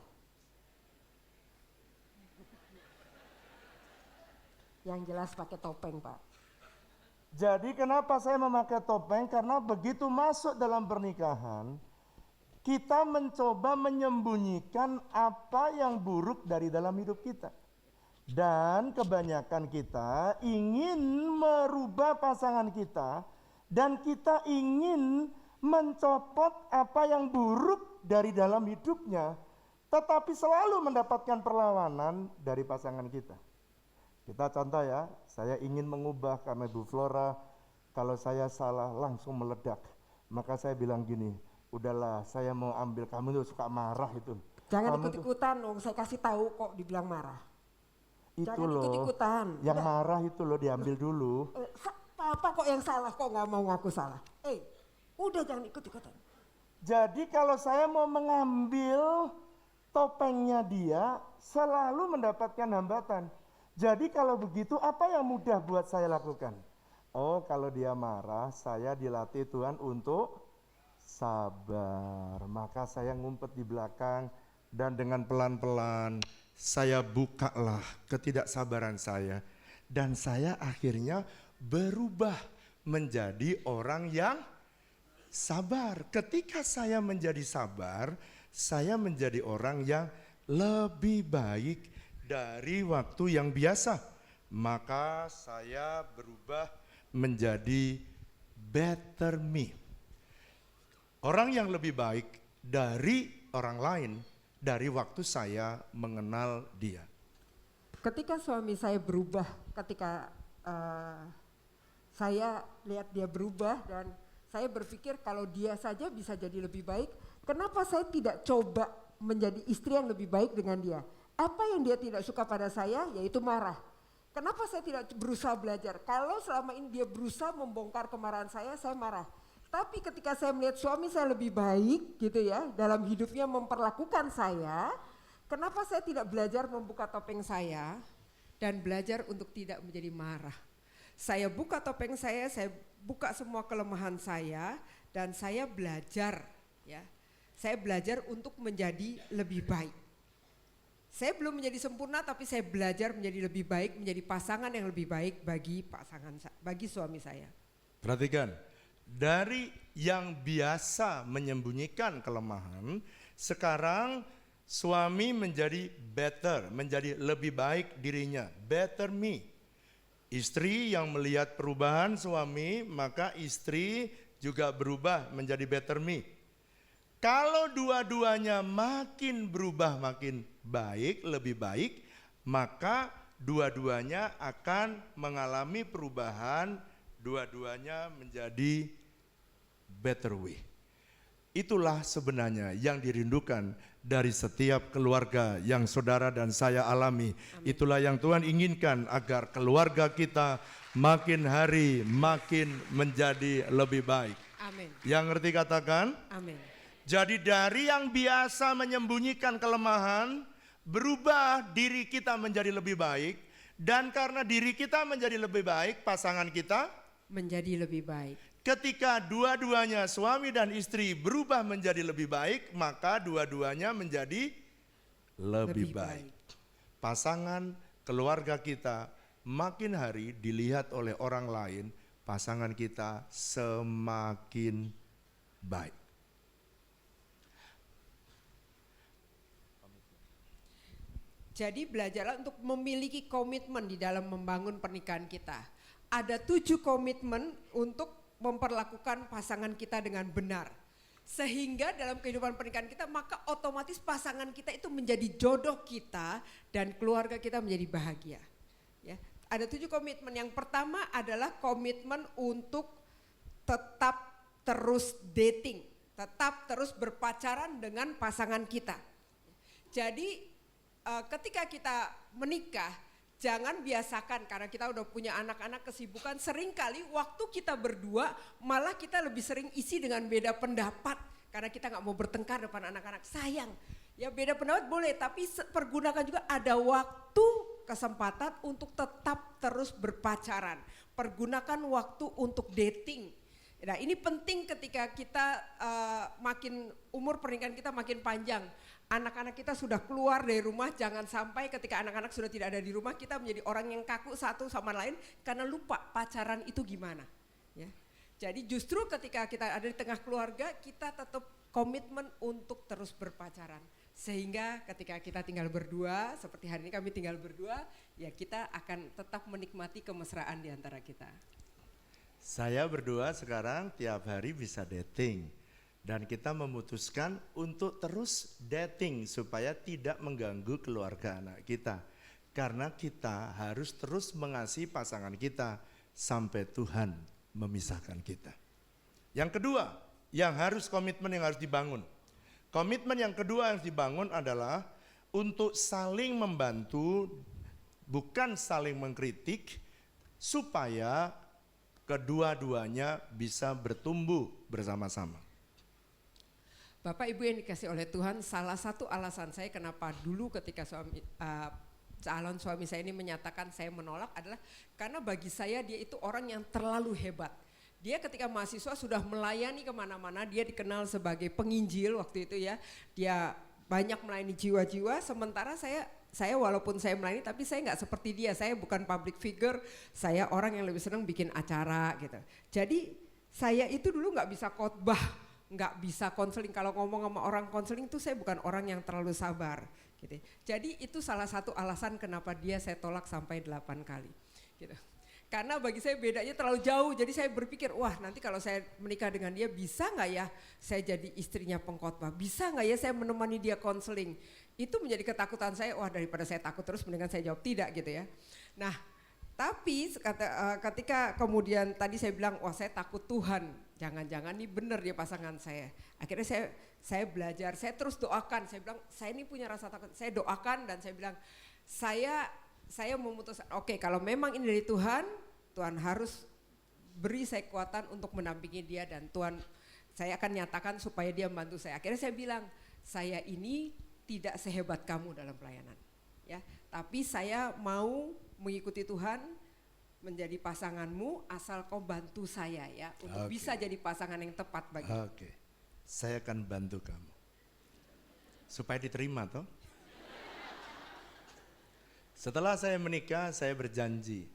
Yang jelas pakai topeng, Pak. Jadi kenapa saya memakai topeng? Karena begitu masuk dalam pernikahan, kita mencoba menyembunyikan apa yang buruk dari dalam hidup kita. Dan kebanyakan kita ingin merubah pasangan kita dan kita ingin mencopot apa yang buruk dari dalam hidupnya, tetapi selalu mendapatkan perlawanan dari pasangan kita. Kita contoh ya, saya ingin mengubah karena Bu Flora, kalau saya salah langsung meledak. Maka saya bilang gini, udahlah saya mau ambil, kamu tuh suka marah itu. Jangan Kamu ikut-ikutan dong, saya kasih tahu kok dibilang marah. itu Jangan loh, ikut-ikutan. yang marah itu loh diambil dulu. Papa kok yang salah, kok nggak mau ngaku salah? Udah jangan ikut-ikutan. Jadi kalau saya mau mengambil topengnya dia, selalu mendapatkan hambatan. Jadi kalau begitu apa yang mudah buat saya lakukan? Oh, kalau dia marah, saya dilatih Tuhan untuk sabar. Maka saya ngumpet di belakang dan dengan pelan-pelan saya bukalah ketidaksabaran saya. Dan saya akhirnya berubah menjadi orang yang sabar. Ketika saya menjadi sabar, saya menjadi orang yang lebih baik dari waktu yang biasa. Maka saya berubah menjadi better me. Orang yang lebih baik dari orang lain dari waktu saya mengenal dia. Ketika suami saya berubah, ketika saya lihat dia berubah dan saya berpikir kalau dia saja bisa jadi lebih baik, kenapa saya tidak coba menjadi istri yang lebih baik dengan dia? Apa yang dia tidak suka pada saya, yaitu marah. Kenapa saya tidak berusaha belajar? Kalau selama ini dia berusaha membongkar kemarahan saya marah. Tapi ketika saya melihat suami saya lebih baik gitu ya, dalam hidupnya memperlakukan saya, kenapa saya tidak belajar membuka topeng saya dan belajar untuk tidak menjadi marah. Saya buka topeng saya buka semua kelemahan saya dan saya belajar ya. Saya belajar untuk menjadi lebih baik. Saya belum menjadi sempurna tapi saya belajar menjadi lebih baik, menjadi pasangan yang lebih baik bagi suami saya. Perhatikan, dari yang biasa menyembunyikan kelemahan, sekarang suami menjadi better, menjadi lebih baik dirinya, better me. Istri yang melihat perubahan suami, maka istri juga berubah menjadi better me. Kalau dua-duanya makin berubah, makin baik, lebih baik, maka dua-duanya akan mengalami perubahan, dua-duanya menjadi better way. Itulah sebenarnya yang dirindukan dari setiap keluarga yang saudara dan saya alami. Amin. Itulah yang Tuhan inginkan agar keluarga kita makin hari makin menjadi lebih baik. Amin. Yang ngerti katakan? Amin. Jadi dari yang biasa menyembunyikan kelemahan, berubah diri kita menjadi lebih baik. Dan karena diri kita menjadi lebih baik, pasangan kita menjadi lebih baik. Ketika dua-duanya suami dan istri berubah menjadi lebih baik, maka dua-duanya menjadi lebih baik. Pasangan keluarga kita makin hari dilihat oleh orang lain, pasangan kita semakin baik. Jadi belajarlah untuk memiliki komitmen di dalam membangun pernikahan kita. Ada 7 komitmen untuk memperlakukan pasangan kita dengan benar. Sehingga dalam kehidupan pernikahan kita maka otomatis pasangan kita itu menjadi jodoh kita dan keluarga kita menjadi bahagia. Ya, ada 7 komitmen. Yang pertama adalah komitmen untuk tetap terus dating, tetap terus berpacaran dengan pasangan kita. Jadi ketika kita menikah, jangan biasakan karena kita udah punya anak-anak kesibukan, seringkali waktu kita berdua malah kita lebih sering isi dengan beda pendapat karena kita nggak mau bertengkar depan anak-anak. Sayang, ya beda pendapat boleh tapi pergunakan juga ada waktu kesempatan untuk tetap terus berpacaran. Pergunakan waktu untuk dating. Nah ini penting ketika kita makin umur pernikahan kita makin panjang. Anak-anak kita sudah keluar dari rumah, jangan sampai ketika anak-anak sudah tidak ada di rumah kita menjadi orang yang kaku satu sama lain karena lupa pacaran itu gimana. Ya. Jadi justru ketika kita ada di tengah keluarga kita tetap komitmen untuk terus berpacaran. Sehingga ketika kita tinggal berdua, seperti hari ini kami tinggal berdua, ya kita akan tetap menikmati kemesraan di antara kita. Saya berdua sekarang tiap hari bisa dating. Dan kita memutuskan untuk terus dating supaya tidak mengganggu keluarga anak kita. Karena kita harus terus mengasihi pasangan kita sampai Tuhan memisahkan kita. Yang kedua, yang harus dibangun. Komitmen yang kedua yang harus dibangun adalah untuk saling membantu, bukan saling mengkritik, supaya kedua-duanya bisa bertumbuh bersama-sama. Bapak Ibu yang dikasih oleh Tuhan, salah satu alasan saya kenapa dulu ketika calon suami saya ini menyatakan saya menolak adalah karena bagi saya dia itu orang yang terlalu hebat. Dia ketika mahasiswa sudah melayani kemana-mana, dia dikenal sebagai penginjil waktu itu ya. Dia banyak melayani jiwa-jiwa, sementara saya walaupun saya melayani tapi saya nggak seperti dia. Saya bukan public figure, saya orang yang lebih senang bikin acara gitu. Jadi saya itu dulu nggak bisa khotbah, nggak bisa konseling. Kalau ngomong sama orang konseling tuh saya bukan orang yang terlalu sabar gitu. Jadi itu salah satu alasan kenapa dia saya tolak sampai 8 kali gitu. Karena bagi saya bedanya terlalu jauh, jadi saya berpikir wah nanti kalau saya menikah dengan dia bisa nggak ya saya jadi istrinya pengkhotbah, bisa nggak ya saya menemani dia konseling. Itu menjadi ketakutan saya, wah daripada saya takut terus mendingan saya jawab tidak gitu ya. Nah tapi ketika kemudian tadi saya bilang wah saya takut Tuhan, jangan-jangan nih benar dia pasangan saya. Akhirnya saya belajar, saya terus doakan, saya bilang saya ini punya rasa takut, saya doakan dan saya bilang saya memutuskan oke, kalau memang ini dari Tuhan, Tuhan harus beri saya kekuatan untuk mendampingi dia dan Tuhan saya akan nyatakan supaya dia membantu saya. Akhirnya saya bilang saya ini tidak sehebat kamu dalam pelayanan ya, tapi saya mau mengikuti Tuhan menjadi pasanganmu asal kau bantu saya ya untuk bisa jadi pasangan yang tepat bagi. Oke, saya akan bantu kamu supaya diterima toh. Setelah saya menikah saya berjanji,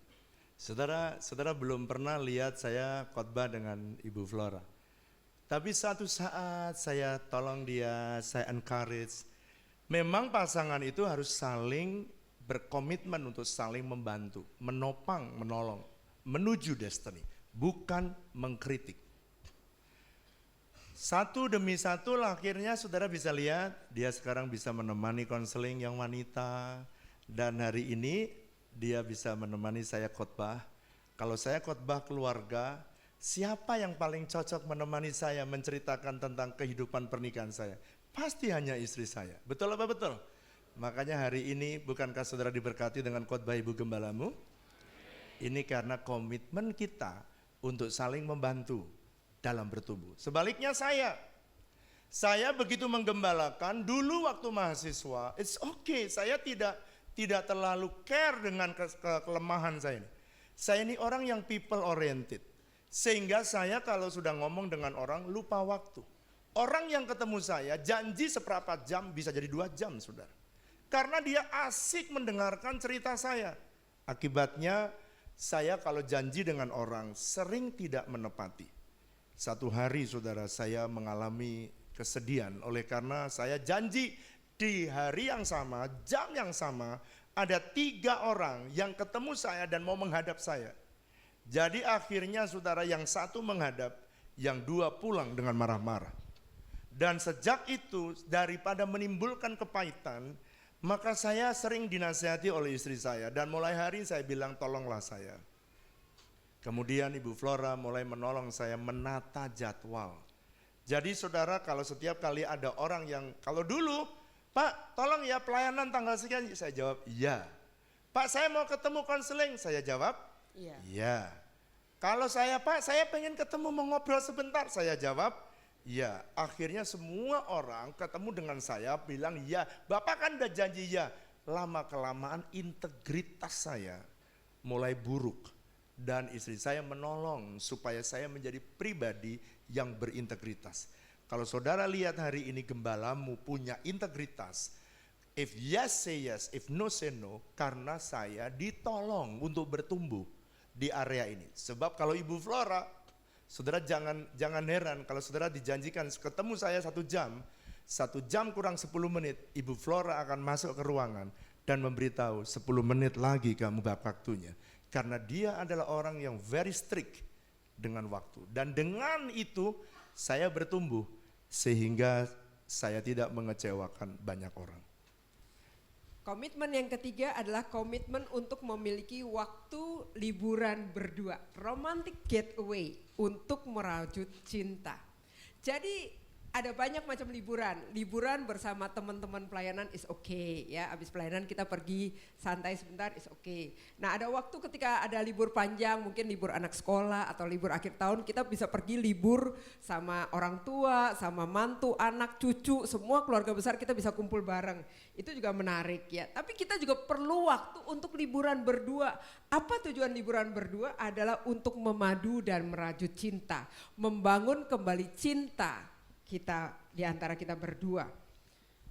saudara belum pernah lihat saya khotbah dengan Ibu Flora. Tapi satu saat saya tolong dia, saya encourage. Memang pasangan itu harus saling berkomitmen untuk saling membantu, menopang, menolong, menuju destiny, bukan mengkritik. Satu demi satu akhirnya saudara bisa lihat dia sekarang bisa menemani konseling yang wanita dan hari ini dia bisa menemani saya khotbah. Kalau saya khotbah keluarga, siapa yang paling cocok menemani saya menceritakan tentang kehidupan pernikahan saya? Pasti hanya istri saya. Betul apa betul? Makanya hari ini bukankah saudara diberkati dengan khotbah Ibu Gembalamu? Ini karena komitmen kita untuk saling membantu dalam bertumbuh. Sebaliknya saya begitu menggembalakan dulu waktu mahasiswa, it's okay, saya tidak terlalu care dengan kelemahan saya ini. Saya ini orang yang people oriented. Sehingga saya kalau sudah ngomong dengan orang lupa waktu. Orang yang ketemu saya janji seperempat jam bisa jadi 2 jam, saudara. Karena dia asik mendengarkan cerita saya. Akibatnya saya kalau janji dengan orang sering tidak menepati. Satu hari saudara saya mengalami kesedihan oleh karena saya janji di hari yang sama, jam yang sama, ada 3 orang yang ketemu saya dan mau menghadap saya. Jadi akhirnya saudara yang satu menghadap, yang 2 pulang dengan marah-marah. Dan sejak itu daripada menimbulkan kepahitan, maka saya sering dinasihati oleh istri saya dan mulai hari saya bilang tolonglah saya. Kemudian Ibu Flora mulai menolong saya menata jadwal. Jadi saudara kalau setiap kali ada orang yang kalau dulu, Pak tolong ya pelayanan tanggal sekian, saya jawab iya. Pak saya mau ketemu konseling, saya jawab iya. Kalau saya Pak saya pengen ketemu mau ngobrol sebentar, saya jawab iya. Akhirnya semua orang ketemu dengan saya bilang iya. Bapak kan udah janji ya. Lama kelamaan integritas saya mulai buruk. Dan istri saya menolong supaya saya menjadi pribadi yang berintegritas. Kalau saudara lihat hari ini gembalamu punya integritas. If yes say yes, if no say no. Karena saya ditolong untuk bertumbuh di area ini. Sebab kalau Ibu Flora, saudara jangan heran kalau saudara dijanjikan ketemu saya 1 jam, 1 jam kurang 10 menit, Ibu Flora akan masuk ke ruangan dan memberitahu 10 menit lagi kamu bab waktunya. Karena dia adalah orang yang very strict dengan waktu. Dan dengan itu saya bertumbuh sehingga saya tidak mengecewakan banyak orang. Komitmen yang ketiga adalah komitmen untuk memiliki waktu liburan berdua, romantic getaway untuk merajut cinta. Jadi ada banyak macam liburan bersama teman-teman pelayanan is okay ya, habis pelayanan kita pergi santai sebentar is okay. Nah ada waktu ketika ada libur panjang, mungkin libur anak sekolah atau libur akhir tahun, kita bisa pergi libur sama orang tua, sama mantu, anak, cucu, semua keluarga besar kita bisa kumpul bareng. Itu juga menarik ya, tapi kita juga perlu waktu untuk liburan berdua. Apa tujuan liburan berdua? Adalah untuk memadu dan merajut cinta, membangun kembali cinta kita di antara kita berdua.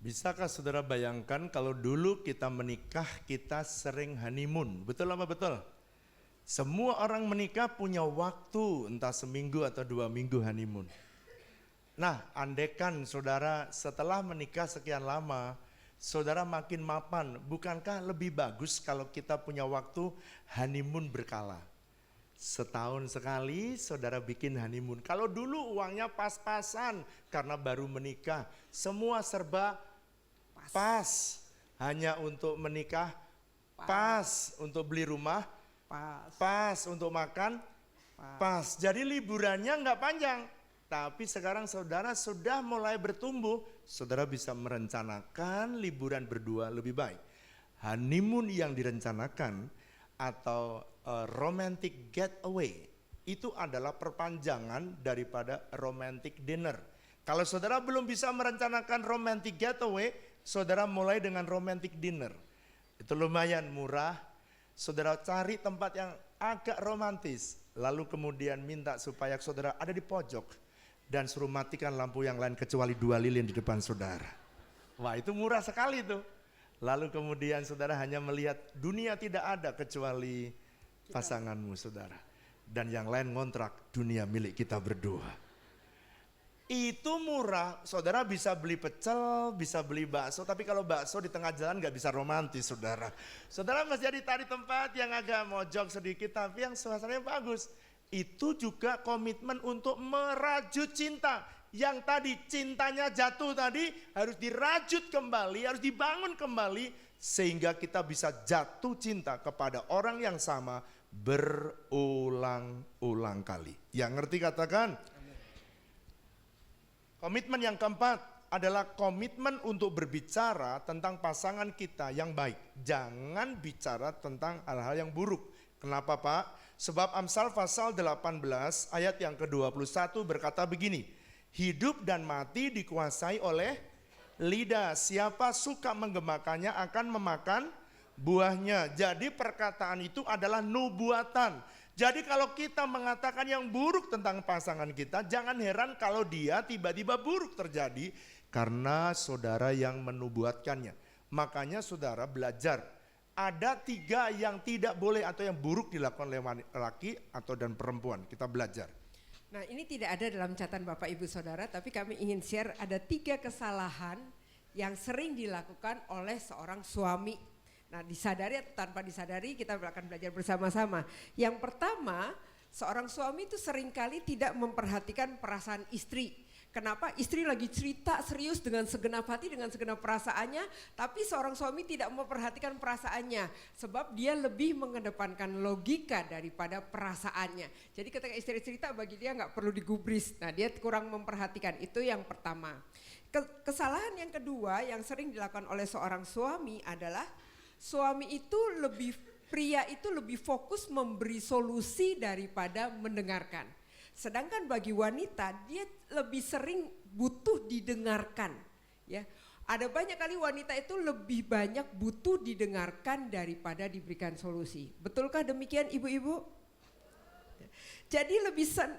Bisakah saudara bayangkan kalau dulu kita menikah kita sering honeymoon, betul apa betul? Semua orang menikah punya waktu entah seminggu atau 2 minggu honeymoon. Nah andaikan saudara setelah menikah sekian lama, saudara makin mapan, bukankah lebih bagus kalau kita punya waktu honeymoon berkala? Setahun sekali saudara bikin honeymoon. Kalau dulu uangnya pas-pasan karena baru menikah. Semua serba pas. Hanya untuk menikah pas. Untuk beli rumah pas. Untuk makan pas. Jadi liburannya enggak panjang. Tapi sekarang saudara sudah mulai bertumbuh. Saudara bisa merencanakan liburan berdua lebih baik. Honeymoon yang direncanakan atau romantic getaway itu adalah perpanjangan daripada romantic dinner. Kalau saudara belum bisa merencanakan romantic getaway, saudara mulai dengan romantic dinner. Itu lumayan murah. Saudara cari tempat yang agak romantis, lalu kemudian minta supaya saudara ada di pojok dan suruh matikan lampu yang lain kecuali 2 lilin di depan saudara. Wah, itu murah sekali tuh. Lalu kemudian saudara hanya melihat dunia tidak ada kecuali pasanganmu saudara. Dan yang lain ngontrak dunia milik kita berdua. Itu murah, saudara bisa beli pecel, bisa beli bakso. Tapi kalau bakso di tengah jalan gak bisa romantis saudara. Saudara mesti cari tempat yang agak mojok sedikit tapi yang suasananya bagus. Itu juga komitmen untuk merajut cinta. Yang tadi cintanya jatuh tadi harus dirajut kembali, harus dibangun kembali. Sehingga kita bisa jatuh cinta kepada orang yang sama berulang-ulang kali. Yang ngerti katakan. Komitmen yang keempat adalah komitmen untuk berbicara tentang pasangan kita yang baik. Jangan bicara tentang hal-hal yang buruk. Kenapa Pak? Sebab Amsal pasal 18 ayat yang ke-21 berkata begini. Hidup dan mati dikuasai oleh lidah. Siapa suka menggemakannya akan memakan buahnya. Jadi perkataan itu adalah nubuatan. Jadi kalau kita mengatakan yang buruk tentang pasangan kita, jangan heran kalau dia tiba-tiba buruk terjadi karena saudara yang menubuatkannya. Makanya saudara belajar, ada 3 yang tidak boleh atau yang buruk dilakukan oleh laki atau dan perempuan. Kita belajar. Nah, ini tidak ada dalam catatan Bapak Ibu Saudara, tapi kami ingin share ada 3 kesalahan yang sering dilakukan oleh seorang suami. Nah, disadari atau tanpa disadari kita akan belajar bersama-sama. Yang pertama, seorang suami itu seringkali tidak memperhatikan perasaan istri. Kenapa? Istri lagi cerita serius dengan segenap hati, dengan segenap perasaannya, tapi seorang suami tidak memperhatikan perasaannya. Sebab dia lebih mengedepankan logika daripada perasaannya. Jadi ketika istri cerita bagi dia nggak perlu digubris. Nah, dia kurang memperhatikan, itu yang pertama. Kesalahan yang kedua yang sering dilakukan oleh seorang suami adalah pria itu lebih fokus memberi solusi daripada mendengarkan. Sedangkan bagi wanita dia lebih sering butuh didengarkan, ya. Ada banyak kali wanita itu lebih banyak butuh didengarkan daripada diberikan solusi. Betulkah demikian ibu-ibu? Jadi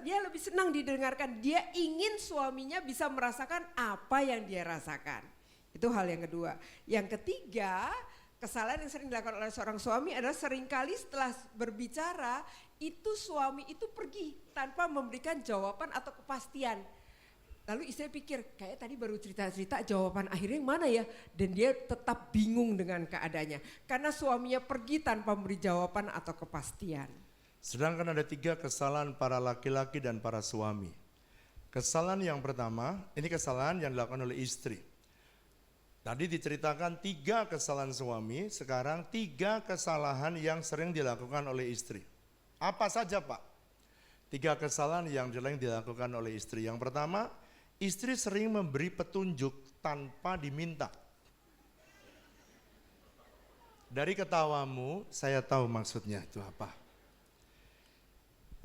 dia lebih senang didengarkan. Dia ingin suaminya bisa merasakan apa yang dia rasakan. Itu hal yang kedua. Yang ketiga, kesalahan yang sering dilakukan oleh seorang suami adalah seringkali setelah berbicara itu suami itu pergi tanpa memberikan jawaban atau kepastian. Lalu istri pikir, kayak tadi baru cerita-cerita jawaban akhirnya yang mana ya? Dan dia tetap bingung dengan keadaannya. Karena suaminya pergi tanpa memberi jawaban atau kepastian. Sedangkan ada 3 kesalahan para laki-laki dan para suami. Kesalahan yang pertama, ini kesalahan yang dilakukan oleh istri. Tadi diceritakan 3 kesalahan suami, sekarang 3 kesalahan yang sering dilakukan oleh istri. Apa saja Pak? 3 kesalahan yang sering dilakukan oleh istri. Yang pertama, istri sering memberi petunjuk tanpa diminta. Dari ketawamu, saya tahu maksudnya itu apa.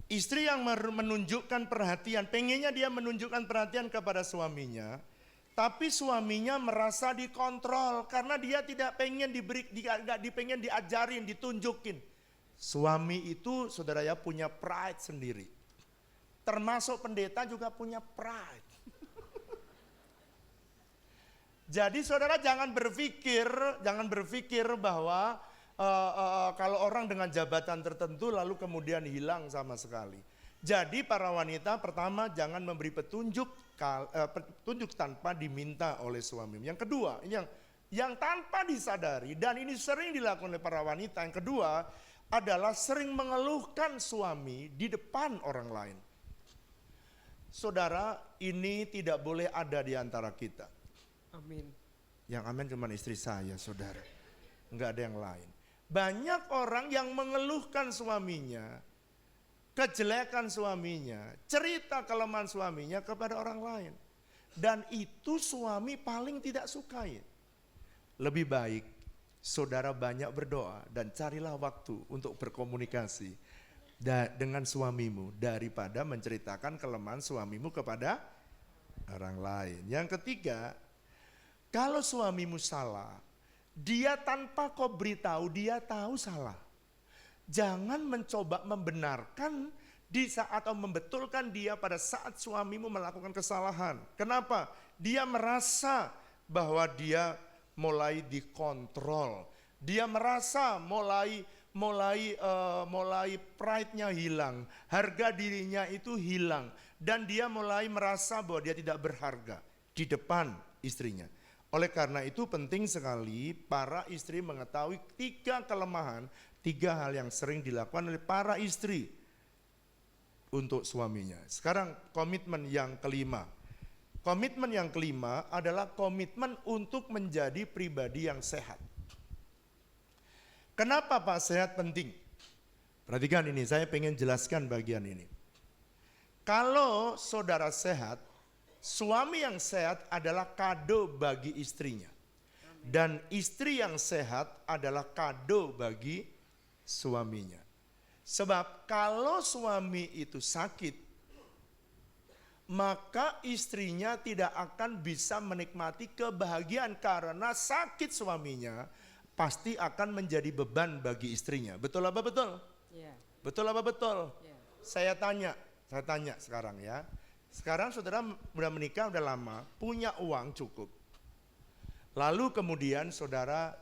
Istri yang menunjukkan perhatian, pengennya dia menunjukkan perhatian kepada suaminya, tapi suaminya merasa dikontrol karena dia tidak pengen pengen diajarin, ditunjukin. Suami itu saudara ya punya pride sendiri. Termasuk pendeta juga punya pride. Jadi saudara jangan berpikir bahwa kalau orang dengan jabatan tertentu lalu kemudian hilang sama sekali. Jadi para wanita pertama jangan memberi petunjuk tanpa diminta oleh suami. Yang kedua, yang tanpa disadari dan ini sering dilakukan oleh para wanita. Yang kedua adalah sering mengeluhkan suami di depan orang lain. Saudara, ini tidak boleh ada di antara kita. Amin. Yang amin cuma istri saya, saudara. Enggak ada yang lain. Banyak orang yang mengeluhkan suaminya, kejelekan suaminya, cerita kelemahan suaminya kepada orang lain. Dan itu suami paling tidak sukai. Lebih baik saudara banyak berdoa dan carilah waktu untuk berkomunikasi dengan suamimu daripada menceritakan kelemahan suamimu kepada orang lain. Yang ketiga, kalau suamimu salah, dia tanpa kau beritahu dia tahu salah. Jangan mencoba membenarkan di saat atau membetulkan dia pada saat suamimu melakukan kesalahan. Kenapa? Dia merasa bahwa dia mulai dikontrol. Dia merasa mulai pride-nya hilang, harga dirinya itu hilang dan dia mulai merasa bahwa dia tidak berharga di depan istrinya. Oleh karena itu penting sekali para istri mengetahui 3 kelemahan, 3 hal yang sering dilakukan oleh para istri untuk suaminya. Sekarang komitmen yang kelima. Komitmen yang kelima adalah komitmen untuk menjadi pribadi yang sehat. Kenapa Pak sehat penting? Perhatikan ini, saya pengen jelaskan bagian ini. Kalau saudara sehat, suami yang sehat adalah kado bagi istrinya. Dan istri yang sehat adalah kado bagi suaminya. Sebab kalau suami itu sakit, maka istrinya tidak akan bisa menikmati kebahagiaan karena sakit suaminya pasti akan menjadi beban bagi istrinya. Betul apa betul? Iya. Betul apa betul? Iya. Saya tanya sekarang ya. Sekarang saudara udah menikah udah lama, punya uang cukup. Lalu kemudian saudara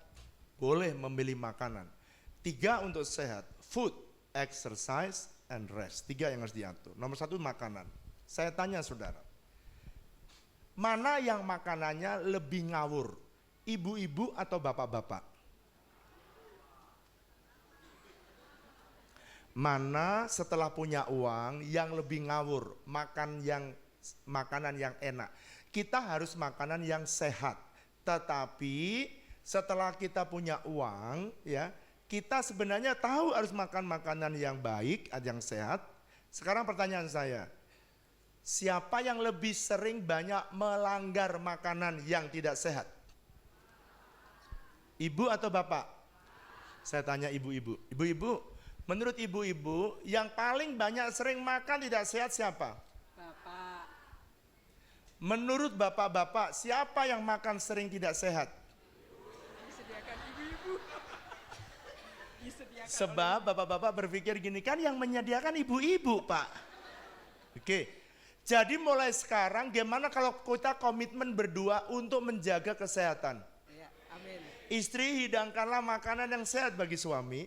boleh memilih makanan. 3 untuk sehat, food, exercise, and rest. 3 yang harus diatur. Nomor 1 makanan. Saya tanya saudara, mana yang makanannya lebih ngawur? Ibu-ibu atau bapak-bapak? Mana setelah punya uang yang lebih ngawur, makanan yang enak. Kita harus makanan yang sehat. Tetapi setelah kita punya uang, ya, kita sebenarnya tahu harus makan makanan yang baik, yang sehat. Sekarang pertanyaan saya, siapa yang lebih sering banyak melanggar makanan yang tidak sehat? Ibu atau bapak? Saya tanya ibu-ibu. Ibu-ibu, menurut ibu-ibu yang paling banyak sering makan tidak sehat siapa? Bapak. Menurut bapak-bapak, siapa yang makan sering tidak sehat? Disediakan ibu-ibu. Disediakan Sebab bapak-bapak berpikir gini, kan yang menyediakan ibu-ibu, Pak. Oke, jadi mulai sekarang gimana kalau kita komitmen berdua untuk menjaga kesehatan? Ya, amin. Istri, hidangkanlah makanan yang sehat bagi suami.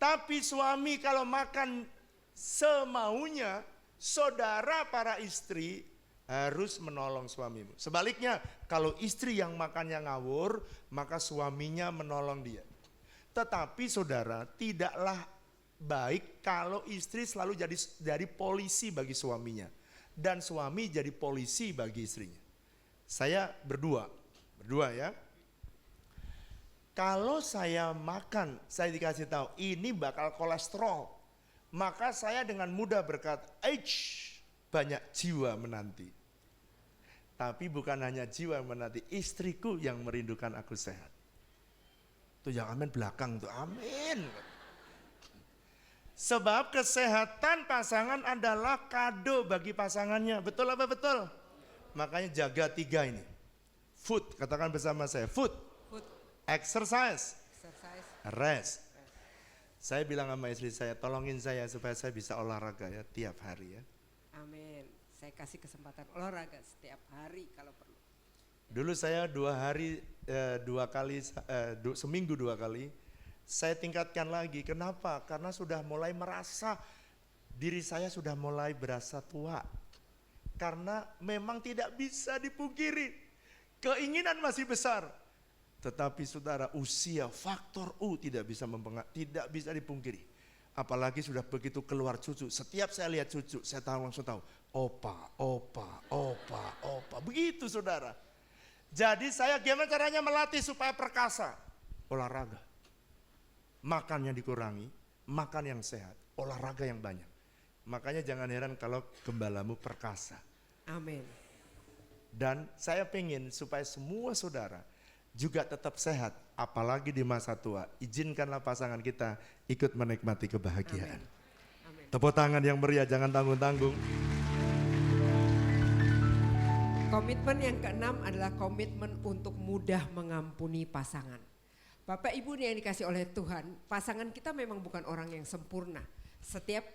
Tapi suami kalau makan semaunya, saudara para istri harus menolong suamimu. Sebaliknya, kalau istri yang makannya ngawur, maka suaminya menolong dia. Tetapi saudara, tidaklah baik kalau istri selalu jadi polisi bagi suaminya. Dan suami jadi polisi bagi istrinya. Saya berdua ya. Kalau saya makan, saya dikasih tahu ini bakal kolesterol. Maka saya dengan mudah berkata, banyak jiwa menanti. Tapi bukan hanya jiwa menanti, istriku yang merindukan aku sehat. Tuh yang amin belakang tuh, amin. Sebab kesehatan pasangan adalah kado bagi pasangannya. Betul apa betul? Makanya jaga 3 ini. Food, katakan bersama saya, food. Food, Exercise, exercise, rest. Saya bilang sama istri saya, tolongin saya supaya saya bisa olahraga ya tiap hari ya. amin. Saya kasih kesempatan olahraga setiap hari kalau perlu. Dulu saya seminggu 2 kali. Saya tingkatkan lagi. Kenapa? Karena sudah mulai merasa diri saya sudah mulai berasa tua. Karena memang tidak bisa dipungkiri. Keinginan masih besar. Tetapi saudara, usia faktor U tidak bisa dipungkiri. Apalagi sudah begitu keluar cucu. Setiap saya lihat cucu, saya langsung tahu. Opa. Begitu saudara. Jadi saya gimana caranya melatih supaya perkasa? Olahraga. Makannya dikurangi, makan yang sehat, olahraga yang banyak. Makanya jangan heran kalau gembalamu perkasa. Amin. Dan saya pengen supaya semua saudara juga tetap sehat, apalagi di masa tua. Izinkanlah pasangan kita ikut menikmati kebahagiaan. Amin. Tepuk tangan yang meriah, jangan tanggung-tanggung. Komitmen yang keenam adalah komitmen untuk mudah mengampuni pasangan. Bapak Ibu yang dikasih oleh Tuhan, pasangan kita memang bukan orang yang sempurna. Setiap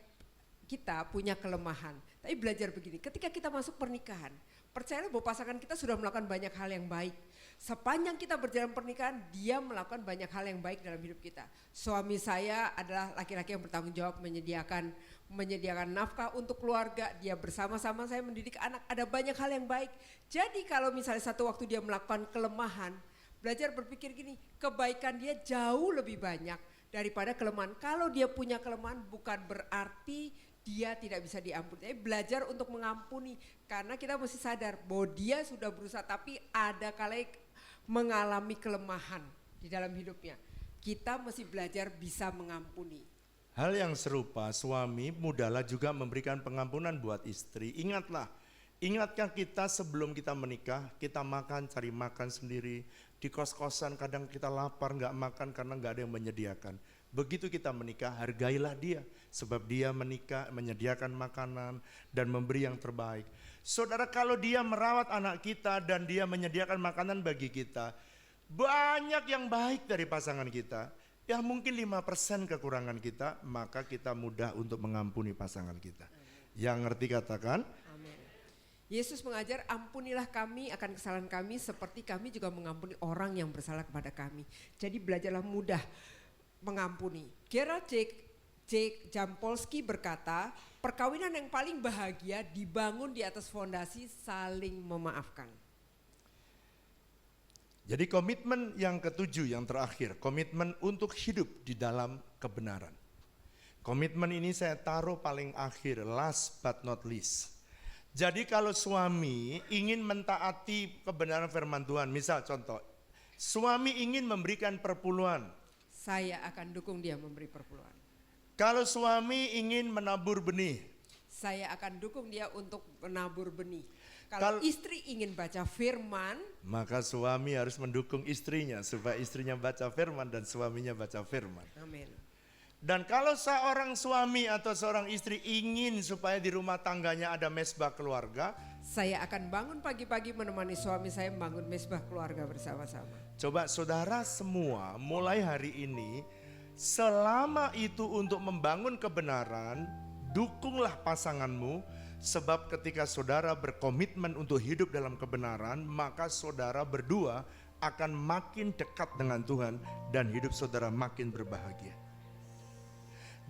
kita punya kelemahan. Tapi belajar begini, ketika kita masuk pernikahan, percayalah bahwa pasangan kita sudah melakukan banyak hal yang baik. Sepanjang kita berjalan pernikahan, dia melakukan banyak hal yang baik dalam hidup kita. Suami saya adalah laki-laki yang bertanggung jawab menyediakan nafkah untuk keluarga. Dia bersama-sama saya mendidik anak, ada banyak hal yang baik. Jadi kalau misalnya satu waktu dia melakukan kelemahan, belajar berpikir gini, kebaikan dia jauh lebih banyak daripada kelemahan. Kalau dia punya kelemahan bukan berarti dia tidak bisa diampuni. Tapi belajar untuk mengampuni, karena kita mesti sadar bahwa dia sudah berusaha tapi ada kali mengalami kelemahan di dalam hidupnya. Kita mesti belajar bisa mengampuni. Hal yang serupa, suami mudahlah juga memberikan pengampunan buat istri. Ingatkan kita sebelum kita menikah, kita cari makan sendiri. Di kos-kosan kadang kita lapar, nggak makan karena nggak ada yang menyediakan. Begitu kita menikah, hargailah dia. Sebab dia menikah, menyediakan makanan dan memberi yang terbaik. Saudara, kalau dia merawat anak kita dan dia menyediakan makanan bagi kita, banyak yang baik dari pasangan kita, ya mungkin 5% kekurangan kita, maka kita mudah untuk mengampuni pasangan kita. Yang ngerti katakan, Amin. Yesus mengajar, ampunilah kami akan kesalahan kami seperti kami juga mengampuni orang yang bersalah kepada kami. Jadi belajarlah mudah mengampuni. Gerald J. Jampolsky berkata, perkawinan yang paling bahagia dibangun di atas fondasi saling memaafkan. jadi komitmen yang ketujuh yang terakhir, komitmen untuk hidup di dalam kebenaran. Komitmen ini saya taruh paling akhir, last but not least. Jadi kalau suami ingin mentaati kebenaran firman Tuhan, misal contoh, suami ingin memberikan perpuluhan. Saya akan dukung dia memberi perpuluhan. Kalau suami ingin menabur benih, Saya akan dukung dia untuk menabur benih. Kalau istri ingin baca firman, maka suami harus mendukung istrinya supaya istrinya baca firman dan suaminya baca firman. amin. Dan kalau seorang suami atau seorang istri ingin supaya di rumah tangganya ada mesbah keluarga, Saya akan bangun pagi-pagi menemani suami saya membangun mesbah keluarga bersama-sama. coba saudara semua mulai hari ini, selama itu untuk membangun kebenaran, dukunglah pasanganmu, sebab ketika saudara berkomitmen untuk hidup dalam kebenaran, maka saudara berdua akan makin dekat dengan Tuhan dan hidup saudara makin berbahagia.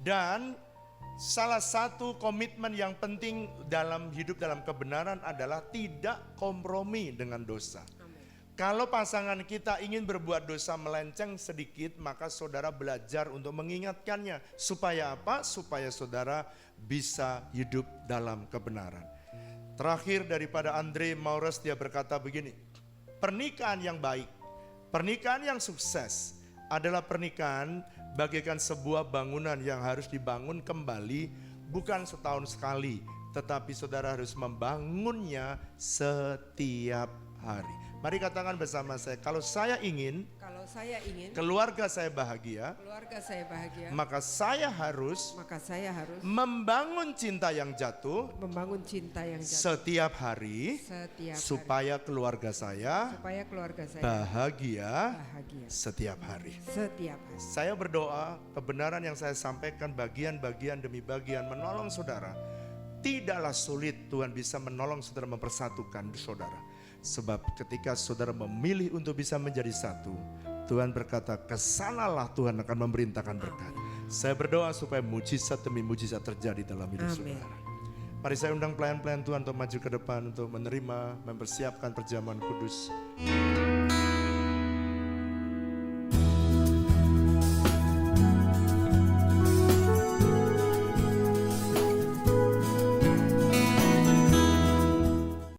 Dan salah satu komitmen yang penting dalam hidup dalam kebenaran adalah tidak kompromi dengan dosa. Kalau pasangan kita ingin berbuat dosa melenceng sedikit, maka saudara belajar untuk mengingatkannya. Supaya apa? Supaya saudara bisa hidup dalam kebenaran. Terakhir daripada Andre Maurus, dia berkata begini, pernikahan yang baik, pernikahan yang sukses adalah pernikahan bagaikan sebuah bangunan yang harus dibangun kembali, bukan setahun sekali, tetapi saudara harus membangunnya setiap hari. Mari katakan bersama saya, kalau saya ingin keluarga saya bahagia, maka saya harus membangun cinta yang jatuh setiap hari, supaya keluarga saya bahagia setiap hari. Saya berdoa kebenaran yang saya sampaikan bagian-bagian demi bagian menolong saudara. Tidaklah sulit Tuhan bisa menolong saudara, mempersatukan saudara. Sebab ketika saudara memilih untuk bisa menjadi satu, Tuhan berkata, kesanalah Tuhan akan memerintahkan berkat. Saya berdoa supaya mujizat demi mujizat terjadi dalam hidup saudara. Mari saya undang pelayan-pelayan Tuhan untuk maju ke depan untuk menerima, mempersiapkan perjamuan kudus.